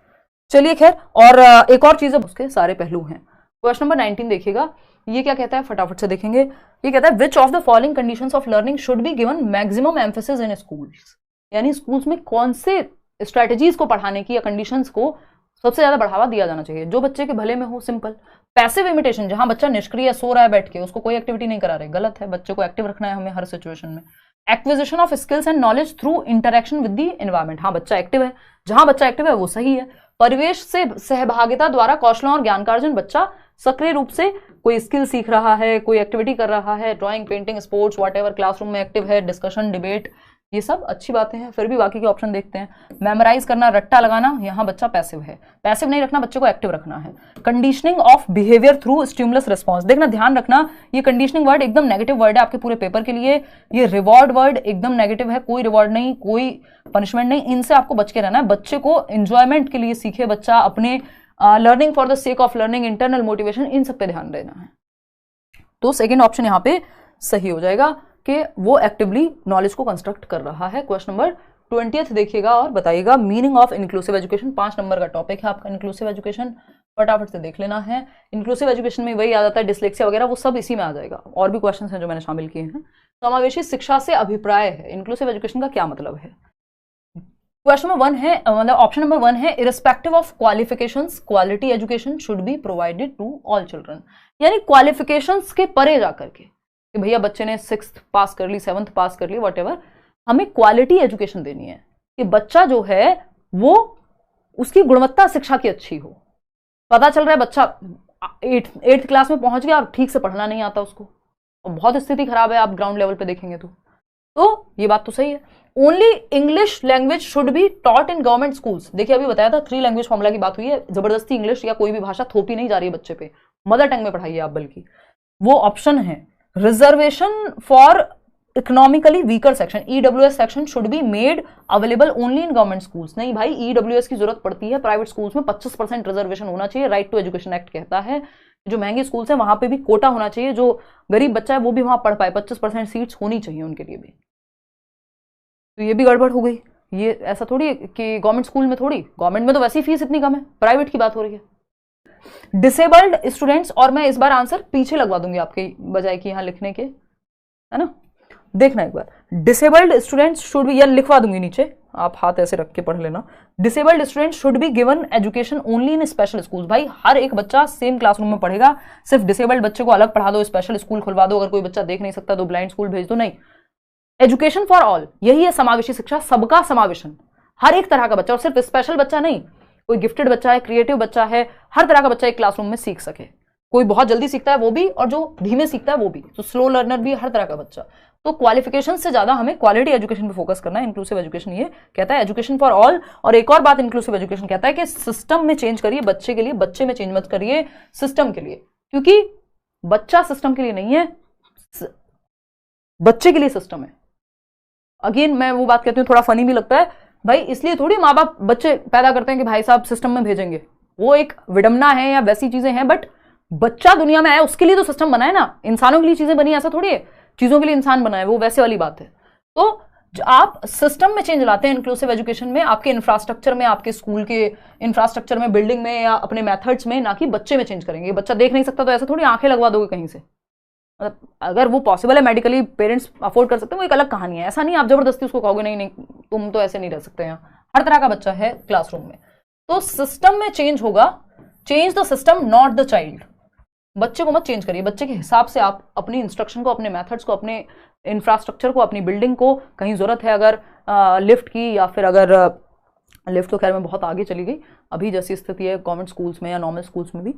चलिए खैर, और एक और चीज है, उसके सारे पहलू हैं। क्वेश्चन नंबर 19 देखिएगा, ये क्या कहता है, फटाफट से देखेंगे। ये कहता है which of the following conditions of learning should be given maximum emphasis in schools, यानी स्कूल्स में कौन से स्ट्रेटेजीज को पढ़ाने की या कंडीशंस को सबसे ज्यादा बढ़ावा दिया जाना चाहिए, जो बच्चे के भले में हो। सिंपल, पैसिव इमिटेशन, जहां बच्चा निष्क्रिय सो रहा है बैठ के, उसको कोई एक्टिविटी नहीं करा रहे, गलत है, बच्चे को एक्टिव रखना है हमें हर सिचुएशन में। Acquisition of skills and knowledge through interaction with the environment, हाँ बच्चा एक्टिव है, जहां बच्चा एक्टिव है वो सही है। परिवेश से सहभागिता द्वारा कौशलों और ज्ञान का अर्जन, बच्चा सक्रिय रूप से कोई स्किल सीख रहा है, कोई एक्टिविटी कर रहा है, drawing, painting, sports, whatever, classroom में एक्टिव है, डिस्कशन, डिबेट, ये सब अच्छी बातें हैं। फिर भी बाकी के ऑप्शन देखते हैं। मेमोराइज करना, रट्टा लगाना, यहाँ बच्चा पैसिव है, पैसिव नहीं रखना, बच्चे को एक्टिव रखना है। Conditioning of behaviour through stimulus response, देखना ध्यान रखना, ये कंडीशनिंग वर्ड एकदम नेगेटिव वर्ड है आपके पूरे पेपर के लिए। ये रिवॉर्ड वर्ड एकदम नेगेटिव है, कोई रिवॉर्ड नहीं, कोई पनिशमेंट नहीं, इनसे आपको बच के रहना है। बच्चे को एंजॉयमेंट के लिए सीखे बच्चा, अपने learning for the sake of learning, internal motivation, इन सब पे ध्यान देना है। तो सेकेंड ऑप्शन यहाँ पे सही हो जाएगा कि वो एक्टिवली नॉलेज को कंस्ट्रक्ट कर रहा है। क्वेश्चन नंबर 20 देखिएगा और बताइएगा meaning of inclusive education, 5 number का टॉपिक है आपका इंक्लूसिव एजुकेशन, फटाफट से देख लेना है। इंक्लूसिव एजुकेशन में वही आ जाता है, डिसलेक्सिया वगैरह, वो सब इसी में आ जाएगा। और भी क्वेश्चन हैं जो मैंने शामिल किए हैं। समावेशी शिक्षा से अभिप्राय है, इंक्लूसिव एजुकेशन का क्या मतलब है। क्वेश्चन नंबर 1 है, मतलब ऑप्शन नंबर 1 है, irrespective of qualifications quality education should be provided to all children, यानी क्वालिफिकेशंस के परे जाकर के, कि भैया बच्चे ने 6th पास कर ली, 7th पास कर ली, व्हाटएवर, हमें क्वालिटी एजुकेशन देनी है कि बच्चा जो है वो उसकी गुणवत्ता शिक्षा की अच्छी हो। पता चल रहा है बच्चा 8th क्लास में पहुंच गया और ठीक से पढ़ना नहीं आता उसको, और बहुत स्थिति खराब है, आप ग्राउंड लेवल पे देखेंगे तो ये बात तो सही है। Only English language should be taught in government schools, देखिए अभी बताया था 3 लैंग्वेज फॉर्मूला की बात हुई है, जबरदस्ती इंग्लिश या कोई भी भाषा थोपी नहीं जा रही है बच्चे पे, मदर टंग में पढ़ाइए आप, बल्कि वो ऑप्शन है। Reservation for economically weaker section, EWS section should be made available only in government schools, नहीं भाई EWS की जरूरत पड़ती है प्राइवेट स्कूल्स में, 25% रिजर्वेशन होना चाहिए, राइट टू एजुकेशन एक्ट कहता है। जो महंगे स्कूल्स हैं वहां पे भी कोटा होना चाहिए, जो गरीब बच्चा है वो भी वहां पढ़ पाए, 25% सीट्स होनी चाहिए उनके लिए भी। तो ये भी गड़बड़ हो गई। ये ऐसा थोड़ी है कि गवर्नमेंट स्कूल में थोड़ी, गवर्नमेंट में तो वैसी फीस इतनी कम है, प्राइवेट की बात हो रही है। डिसेबल्ड स्टूडेंट्स, और मैं इस बार आंसर पीछे लगवा दूंगी आपके बजाय कि यहां लिखने के, है ना, देखना एक बार। डिसेबल्ड स्टूडेंट्स शुड बी, या लिखवा दूंगी नीचे, आप हाथ ऐसे रख के पढ़ लेना। Disabled students should be given education only in special school. भाई हर एक बच्चा सेम क्लासरूम में पढ़ेगा, सिर्फ डिसेबल्ड बच्चे को अलग पढ़ा दो, स्पेशल स्कूल खुलवा दो, अगर कोई बच्चा देख नहीं सकता तो ब्लाइंड स्कूल भेज दो, नहीं। एजुकेशन फॉर ऑल, यही है समावेशी शिक्षा, सबका समावेशन, हर एक तरह का बच्चा, और सिर्फ स्पेशल बच्चा नहीं, कोई गिफ्टेड बच्चा है, क्रिएटिव बच्चा है, हर तरह का बच्चा एक क्लासरूम में सीख सके। कोई बहुत जल्दी सीखता है वो भी, और जो धीमे सीखता है वो भी, तो स्लो लर्नर भी, हर तरह का बच्चा। तो क्वालिफिकेशन से ज्यादा हमें क्वालिटी एजुकेशन पे फोकस करना है। इंक्लूसिव एजुकेशन ये कहता है एजुकेशन फॉर ऑल। और एक और बात इंक्लूसिव एजुकेशन कहता है कि सिस्टम में चेंज करिए बच्चे के लिए, बच्चे में चेंज मत करिए सिस्टम के लिए, क्योंकि बच्चा सिस्टम के लिए नहीं है, बच्चे के लिए सिस्टम है। अगेन मैं वो बात कहती हूँ, थोड़ा फनी भी लगता है भाई, इसलिए थोड़ी माँ बाप बच्चे पैदा करते हैं कि भाई साहब सिस्टम में भेजेंगे, वो एक विडंबना है या वैसी चीजें हैं, बट बच्चा दुनिया में आया उसके लिए तो सिस्टम बना है ना, इंसानों के लिए चीजें बनी ऐसा थोड़ी है, चीजों के लिए इंसान बना है, वो वैसे वाली बात है। तो आप सिस्टम में चेंज लाते हैं इंक्लूसिव एजुकेशन में, आपके इंफ्रास्ट्रक्चर में, आपके स्कूल के इंफ्रास्ट्रक्चर में, बिल्डिंग में, या अपने मेथड्स में, ना कि बच्चे में चेंज करेंगे। बच्चा देख नहीं सकता तो ऐसा थोड़ी आंखें लगवा दोगे कहीं से, मतलब अगर वो पॉसिबल है, मेडिकली पेरेंट्स अफोर्ड कर सकते हैं, वो एक अलग कहानी है। ऐसा नहीं आप जबरदस्ती उसको कहोगे नहीं नहीं तुम तो ऐसे नहीं रह सकते हैं। हर तरह का बच्चा है क्लासरूम में, तो सिस्टम में चेंज होगा। Change the system not the child. बच्चे को मत चेंज करिए, बच्चे के हिसाब से आप अपनी इंस्ट्रक्शन को, अपने मेथड्स को, अपने इंफ्रास्ट्रक्चर को, अपनी बिल्डिंग को, कहीं जरूरत है अगर लिफ्ट की, या फिर अगर लिफ्ट तो खैर में बहुत आगे चली गई, अभी जैसी स्थिति है गवर्नमेंट स्कूल्स में या नॉर्मल स्कूल्स में भी,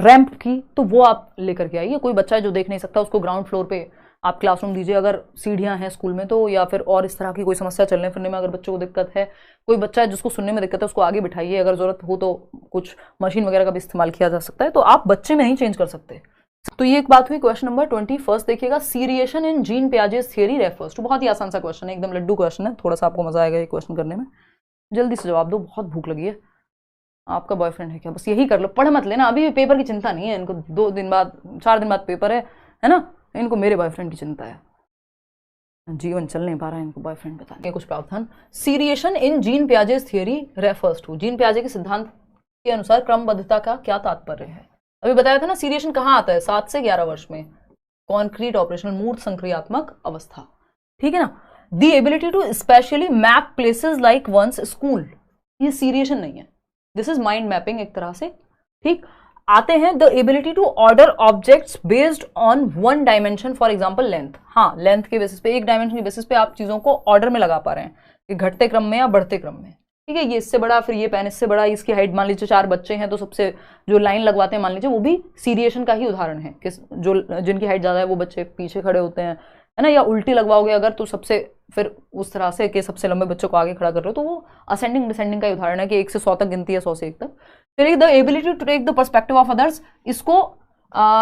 रैंप की, तो वो आप लेकर के आइए। कोई बच्चा है जो देख नहीं सकता, उसको ग्राउंड फ्लोर पे आप क्लासरूम दीजिए, अगर सीढ़ियां हैं स्कूल में तो, या फिर और इस तरह की कोई समस्या चलने फिरने में अगर बच्चों को दिक्कत है, कोई बच्चा है जिसको सुनने में दिक्कत है, उसको आगे बिठाइए। अगर जरूरत हो तो कुछ मशीन वगैरह का भी इस्तेमाल किया जा सकता है, तो आप बच्चे में नहीं चेंज कर सकते। तो ये एक बात हुई। क्वेश्चन नंबर 21 देखिएगा, seriation in Jean Piaget's theory refers to. बहुत ही आसान सा क्वेश्चन है, एकदम लड्डू क्वेश्चन है, थोड़ा सा आपको मजा आएगा ये क्वेश्चन करने में। जल्दी से जवाब दो, बहुत भूख लगी है। आपका बॉयफ्रेंड है क्या? बस यही कर लो, पढ़ मत लेना, अभी पेपर की चिंता नहीं है इनको, 2 दिन बाद 4 दिन बाद पेपर है ना, इनको मेरे बॉयफ्रेंड की चिंता है। जीवन चल नहीं पा रहा है इनको बॉयफ्रेंड बताने कुछ प्रावधान। Seriation in Jean Piaget's theory refers to. Jean पियाजे के सिद्धांत के अनुसार क्रमबद्धता का क्या तात्पर्य है? अभी बताया था ना, सीरिएशन कहाँ आता है? 7 से 11 वर्ष में, कॉन्क्रीट ऑपरेशनल मूर्त संक्रियात्मक अवस्था, ठीक है ना। The ability to spatially map places like one's school, ये सीरिएशन नहीं है, दिस इज माइंड मैपिंग एक तरह से, ठीक। आते हैं the ability to order objects based on 1 dimension, for example length. हाँ, लेंथ के बेसिस पे, एक डायमेंशन के बेसिस पे आप चीजों को ऑर्डर में लगा पा रहे हैं, कि घटते क्रम में या बढ़ते क्रम में, ठीक है। ये इससे बड़ा, फिर ये पेन इससे बड़ा, इसकी हाइट मान लीजिए 4 बच्चे हैं तो सबसे जो लाइन लगवाते हैं मान लीजिए, वो भी सीरिएशन का ही उदाहरण है, कि जो जिनकी हाइट ज्यादा है वो बच्चे पीछे खड़े होते हैं, है ना। या उल्टी लगवाओगे अगर तो सबसे, फिर उस तरह से कि सबसे लंबे बच्चों को आगे खड़ा कर रहे हो, तो वो असेंडिंग डिसेंडिंग का उदाहरण है, कि 1 से 100 तक गिनती है, 100 से 1 तक। फिर the ability to take the perspective of others, इसको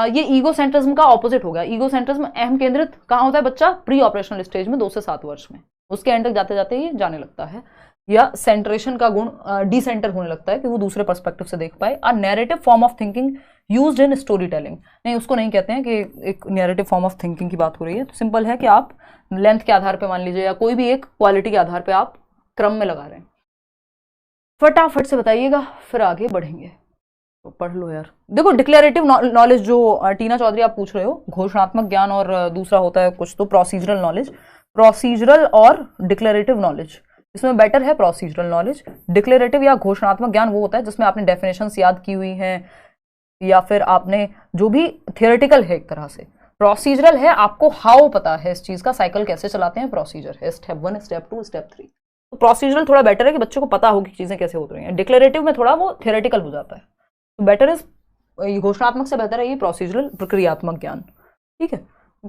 ये ईगो सेंट्रिज्म का ऑपोजिट हो गया। ईगो सेंट्रिज्म अहम केंद्रित कहाँ होता है बच्चा? प्री ऑपरेशनल स्टेज में, 2 से 7 वर्ष में, उसके एंड तक जाते जाते ये जाने लगता है। या सेंट्रेशन का गुण डिसेंटर होने लगता है, कि वो दूसरे पर्सपेक्टिव से देख पाए। A narrative form of thinking used in story telling, नहीं उसको नहीं कहते हैं कि एक नैरेटिव फॉर्म ऑफ थिंकिंग की बात हो रही है। तो सिंपल है कि आप लेंथ के आधार पे मान लीजिए, या कोई भी एक क्वालिटी के आधार पे आप क्रम में लगा रहे हैं। फटाफट से बताइएगा, फिर आगे बढ़ेंगे। तो पढ़ लो यार। देखो, डिक्लेरेटिव नॉलेज जो टीना चौधरी आप पूछ रहे हो, घोषणात्मक ज्ञान, और दूसरा होता है कुछ तो प्रोसीजरल नॉलेज। प्रोसीजरल और डिक्लेरेटिव नॉलेज, इसमें बेटर है प्रोसीजरल नॉलेज। डिक्लेरेटिव या घोषणात्मक ज्ञान वो होता है जिसमें आपने डेफिनेशंस याद की हुई हैं, या फिर आपने जो भी थियोरेटिकल है एक तरह से। प्रोसीजरल है आपको हाउ पता है इस चीज का, साइकिल कैसे चलाते हैं, प्रोसीजर है, स्टेप 1, स्टेप 2, स्टेप 3। तो प्रोसीजरल थोड़ा बेटर है कि बच्चों को पता हो कि चीजें कैसे हो रही हैं। डिक्लेरेटिव में थोड़ा वो थियोरेटिकल हो जाता है, तो बेटर इज घोषणात्मक से बेहतर है ये प्रोसीजरल प्रक्रियात्मक ज्ञान, ठीक है।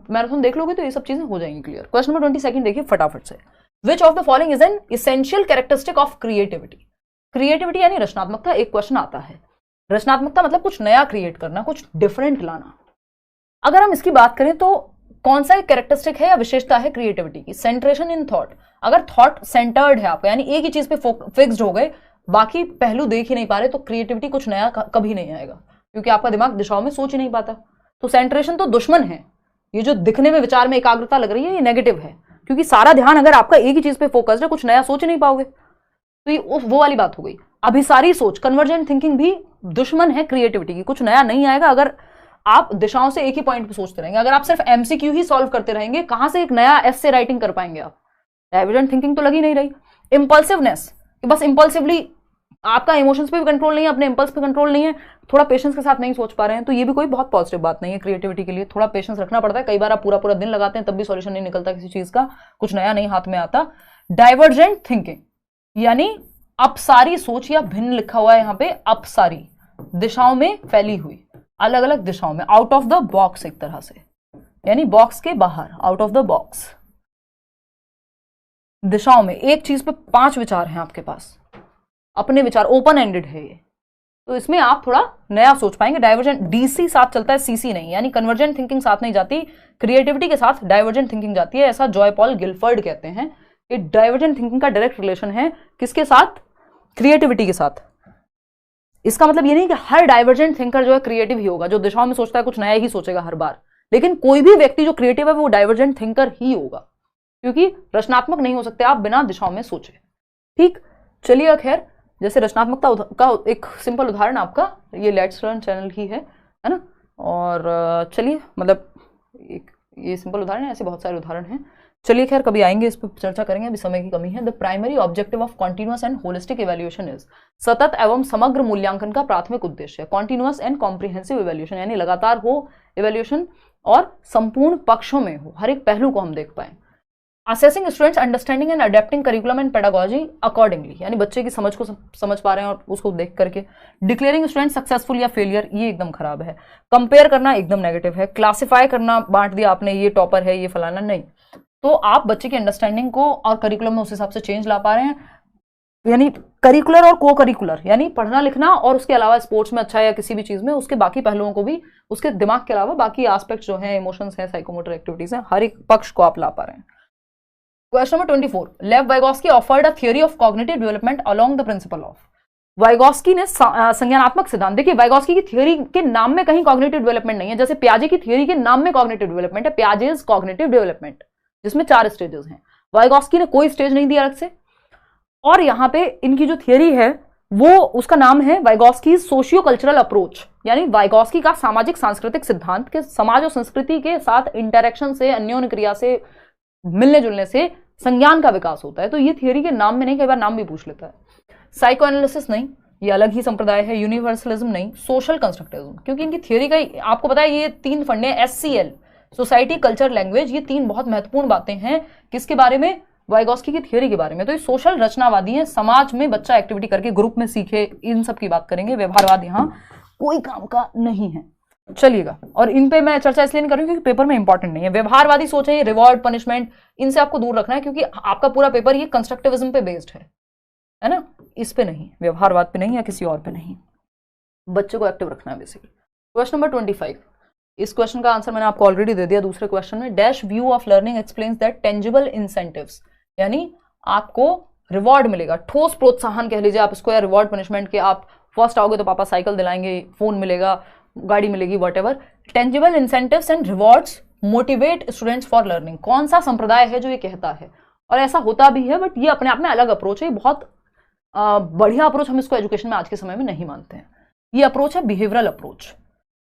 मैराथन देख लोगे तो ये सब चीजें हो जाएंगी क्लियर। क्वेश्चन नंबर 22 देखिए फटाफट से। Which of the following is an essential characteristic of creativity? Creativity यानी रचनात्मकता। एक क्वेश्चन आता है, रचनात्मकता मतलब कुछ नया क्रिएट करना, कुछ डिफरेंट लाना। अगर हम इसकी बात करें तो कौन सा एक कैरेक्टरिस्टिक है या विशेषता है क्रिएटिविटी की? सेंट्रेशन इन थॉट। अगर थॉट सेंटर्ड है आपका, यानी एक ही चीज पे फिक्स्ड हो गए, बाकी पहलू देख ही नहीं पा रहे, तो क्रिएटिविटी कुछ नया कभी नहीं आएगा, क्योंकि आपका दिमाग दिशाओं में सोच ही नहीं पाता। तो सेंट्रेशन तो दुश्मन है, ये जो दिखने में विचार में एकाग्रता लग रही है ये नेगेटिव है, क्योंकि सारा ध्यान अगर आपका एक ही चीज पे फोकस्ड है, कुछ नया सोच नहीं पाओगे। तो ये वो वाली बात हो गई। अभिसारी सोच, कन्वर्जेंट थिंकिंग भी दुश्मन है क्रिएटिविटी की। कुछ नया नहीं आएगा अगर आप दिशाओं से एक ही पॉइंट पे सोचते रहेंगे। अगर आप सिर्फ एमसीक्यू ही सॉल्व करते रहेंगे, कहां से एक नया एस्से राइटिंग कर पाएंगे आप? डाइवर्जेंट थिंकिंग तो लगी नहीं रही। इंपल्सिवनेस, बस इंपल्सिवली, आपका इमोशंस पे भी कंट्रोल नहीं है, अपने इंपल्स पे कंट्रोल नहीं है, थोड़ा पेशेंस के साथ नहीं सोच पा रहे हैं, तो ये भी कोई बहुत पॉजिटिव बात नहीं है क्रिएटिविटी के लिए। थोड़ा पेशेंस रखना पड़ता है। कई बार आप पूरा पूरा दिन लगाते हैं तब भी सॉल्यूशन नहीं निकलता किसी चीज का, कुछ नया नहीं हाथ में आता। डाइवर्जेंट थिंकिंग यानी अपसारी सोच, या भिन्न लिखा हुआ है यहां पे, अपसारी, दिशाओं में फैली हुई, अलग अलग दिशाओं में, आउट ऑफ द बॉक्स एक तरह से, यानी बॉक्स के बाहर, आउट ऑफ द बॉक्स, दिशाओं में। एक चीज पे 5 विचार हैं आपके पास, अपने विचार, ओपन एंडेड है ये, तो इसमें आप थोड़ा नया सोच पाएंगे। डाइवर्जेंट, डीसी साथ चलता है, सीसी नहीं, यानी कन्वर्जेंट थिंकिंग साथ नहीं जाती, क्रिएटिविटी के साथ डाइवर्जेंट थिंकिंग जाती है। ऐसा जॉय पॉल गिलफर्ड कहते हैं कि डाइवर्जेंट थिंकिंग का डायरेक्ट रिलेशन है किसके साथ? क्रिएटिविटी के साथ। इसका मतलब ये नहीं कि हर डाइवर्जेंट थिंकर जो है क्रिएटिव ही होगा, जो दिशाओं में सोचता है कुछ नया ही सोचेगा हर बार, लेकिन कोई भी व्यक्ति जो क्रिएटिव है वो डाइवर्जेंट थिंकर ही होगा, क्योंकि रचनात्मक नहीं हो सकते आप बिना दिशाओं में सोचे। ठीक, चलिए खैर, जैसे रचनात्मकता का एक सिंपल उदाहरण आपका ये लेट्स लर्न चैनल ही है ना। और चलिए, मतलब एक ये सिंपल उदाहरण है, ऐसे बहुत सारे उदाहरण हैं। चलिए खैर, कभी आएंगे इस पर चर्चा करेंगे, अभी समय की कमी है। The primary objective of continuous and holistic evaluation is, सतत एवं समग्र मूल्यांकन का प्राथमिक उद्देश्य। कॉन्टिन्यूअस एंड कॉम्प्रिहेंसिव इवैल्यूएशन यानी लगातार हो इवैल्यूएशन और संपूर्ण पक्षों में हो, हर एक पहलू को हम देख पाए। Assessing students understanding and adapting curriculum and pedagogy accordingly, यानी बच्चे की समझ को समझ पा रहे हैं और उसको देख करके। डिक्लेयरिंग स्टूडेंट सक्सेसफुल या फेलियर, ये एकदम खराब है। कंपेयर करना एकदम नेगेटिव है। क्लासिफाई करना, बांट दिया आपने, ये टॉपर है, ये फलाना, नहीं। तो आप बच्चे की अंडरस्टैंडिंग को और करिकुलम में उस हिसाब से चेंज ला पा रहे हैं, यानी करिकुलर और को करिकुलर, यानी पढ़ना लिखना और उसके अलावा स्पोर्ट्स में अच्छा या किसी भी चीज में, उसके बाकी पहलुओं को भी, उसके दिमाग के अलावा बाकी एस्पेक्ट्स जो हैं, इमोशंस हैं, साइकोमोटर एक्टिविटीज हैं, हर एक पक्ष को आप ला पा रहे हैं। क्वेश्चन नंबर 24, लेव Vygotsky offered a theory of cognitive development along the principle of. Vygotsky ने संज्ञानात्मक सिद्धांत, देखिए वाइगोस्की की थियोरी के नाम में कहीं कॉग्निटिव डेवलपमेंट नहीं है, जैसे पियाजे की थियोरी के नाम में कॉग्निटिव डेवलपमेंट है, पियाजेज कॉग्निटिव डेवलपमेंट, जिसमें 4 स्टेजेस हैं। वाइगोस्की ने कोई स्टेज नहीं दिया अलग से, और यहां पे इनकी जो थियोरी है वो, उसका नाम है वाइगोस्की सोशियो कल्चरल अप्रोच, यानी वाइगोस्की का सामाजिक सांस्कृतिक सिद्धांत के समाज और संस्कृति के साथ इंटरेक्शन से, अन्योन्य क्रिया से, मिलने जुलने से संज्ञान का विकास होता है। तो ये थियोरी के नाम में नहीं, कई बार नाम भी पूछ लेता है। साइको एनालिसिस नहीं, ये अलग ही संप्रदाय है। यूनिवर्सलिज्म नहीं, सोशल कंस्ट्रक्टिविज्म, क्योंकि इनकी थियोरी का आपको पता है ये 3 फंडे, SCL, सोसाइटी, कल्चर, लैंग्वेज, ये 3 बहुत महत्वपूर्ण बातें हैं किसके बारे में? वाइगोस्की की थियोरी के बारे में। तो ये सोशल रचनावादी है, समाज में बच्चा एक्टिविटी करके ग्रुप में सीखे, इन सब की बात करेंगे। व्यवहारवाद यहाँ कोई काम का नहीं है, चलिएगा। और इन पे मैं चर्चा इसलिए नहीं कर रही हूँ क्योंकि पेपर में इंपॉर्टेंट नहीं है। व्यवहारवादी सोच है, रिवॉर्ड, पनिशमेंट, इनसे आपको दूर रखना है, क्योंकि आपका पूरा पेपर ये कंस्ट्रक्टिविज्म पे बेस्ड है ना, इस पे नहीं, व्यवहारवाद पे नहीं या किसी और पे नहीं। बच्चे को एक्टिव रखना है बेसिकली। क्वेश्चन नंबर 25, इस क्वेश्चन का आंसर मैंने आपको ऑलरेडी दे दिया दूसरे क्वेश्चन में। Dash view of learning explains that tangible incentives, यानी आपको रिवॉर्ड मिलेगा, ठोस प्रोत्साहन कह लीजिए आप इसको, या रिवॉर्ड पनिशमेंट के, आप फर्स्ट आओगे तो पापा साइकिल दिलाएंगे, फोन मिलेगा, गाड़ी मिलेगी, whatever. Tangible incentives and rewards motivate students for learning, कौन सा संप्रदाय है जो ये कहता है? और ऐसा होता भी है, बट ये अपने आप में अलग अप्रोच है, बहुत बढ़िया अप्रोच, हम इसको एजुकेशन में आज के समय में नहीं मानते हैं। ये अप्रोच है बिहेवियरल अप्रोच।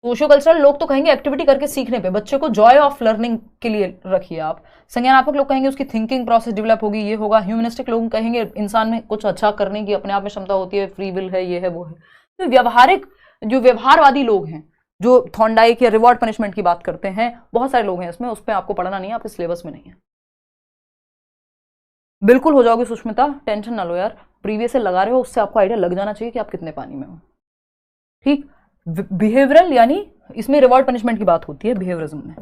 सोशियो कल्चरल लोग तो कहेंगे एक्टिविटी करके सीखने पे, बच्चे को जॉय ऑफ लर्निंग के लिए रखिए आप। संज्ञानात्मक लोग कहेंगे उसकी थिंकिंग प्रोसेस डेवलप होगी, ये होगा। ह्यूमनिस्टिक लोग कहेंगे इंसान में कुछ अच्छा करने की अपने आप में क्षमता होती है, फ्री विल है, ये है, वो है। तो व्यावहारिक, जो व्यवहारवादी लोग हैं, जो थॉर्नडाइक या रिवॉर्ड पनिशमेंट की बात करते हैं, बहुत सारे लोग हैं इसमें, उस पर आपको पढ़ना नहीं है, आपके सिलेबस में नहीं है। बिल्कुल हो जाओगे सुष्मिता, टेंशन ना लो यार, प्रीवियस से लगा रहे हो, उससे आपको आइडिया लग जाना चाहिए कि आप कितने पानी में हो। ठीक, बिहेवियरल यानी इसमें रिवॉर्ड पनिशमेंट की बात होती है बिहेवियरिज्म में।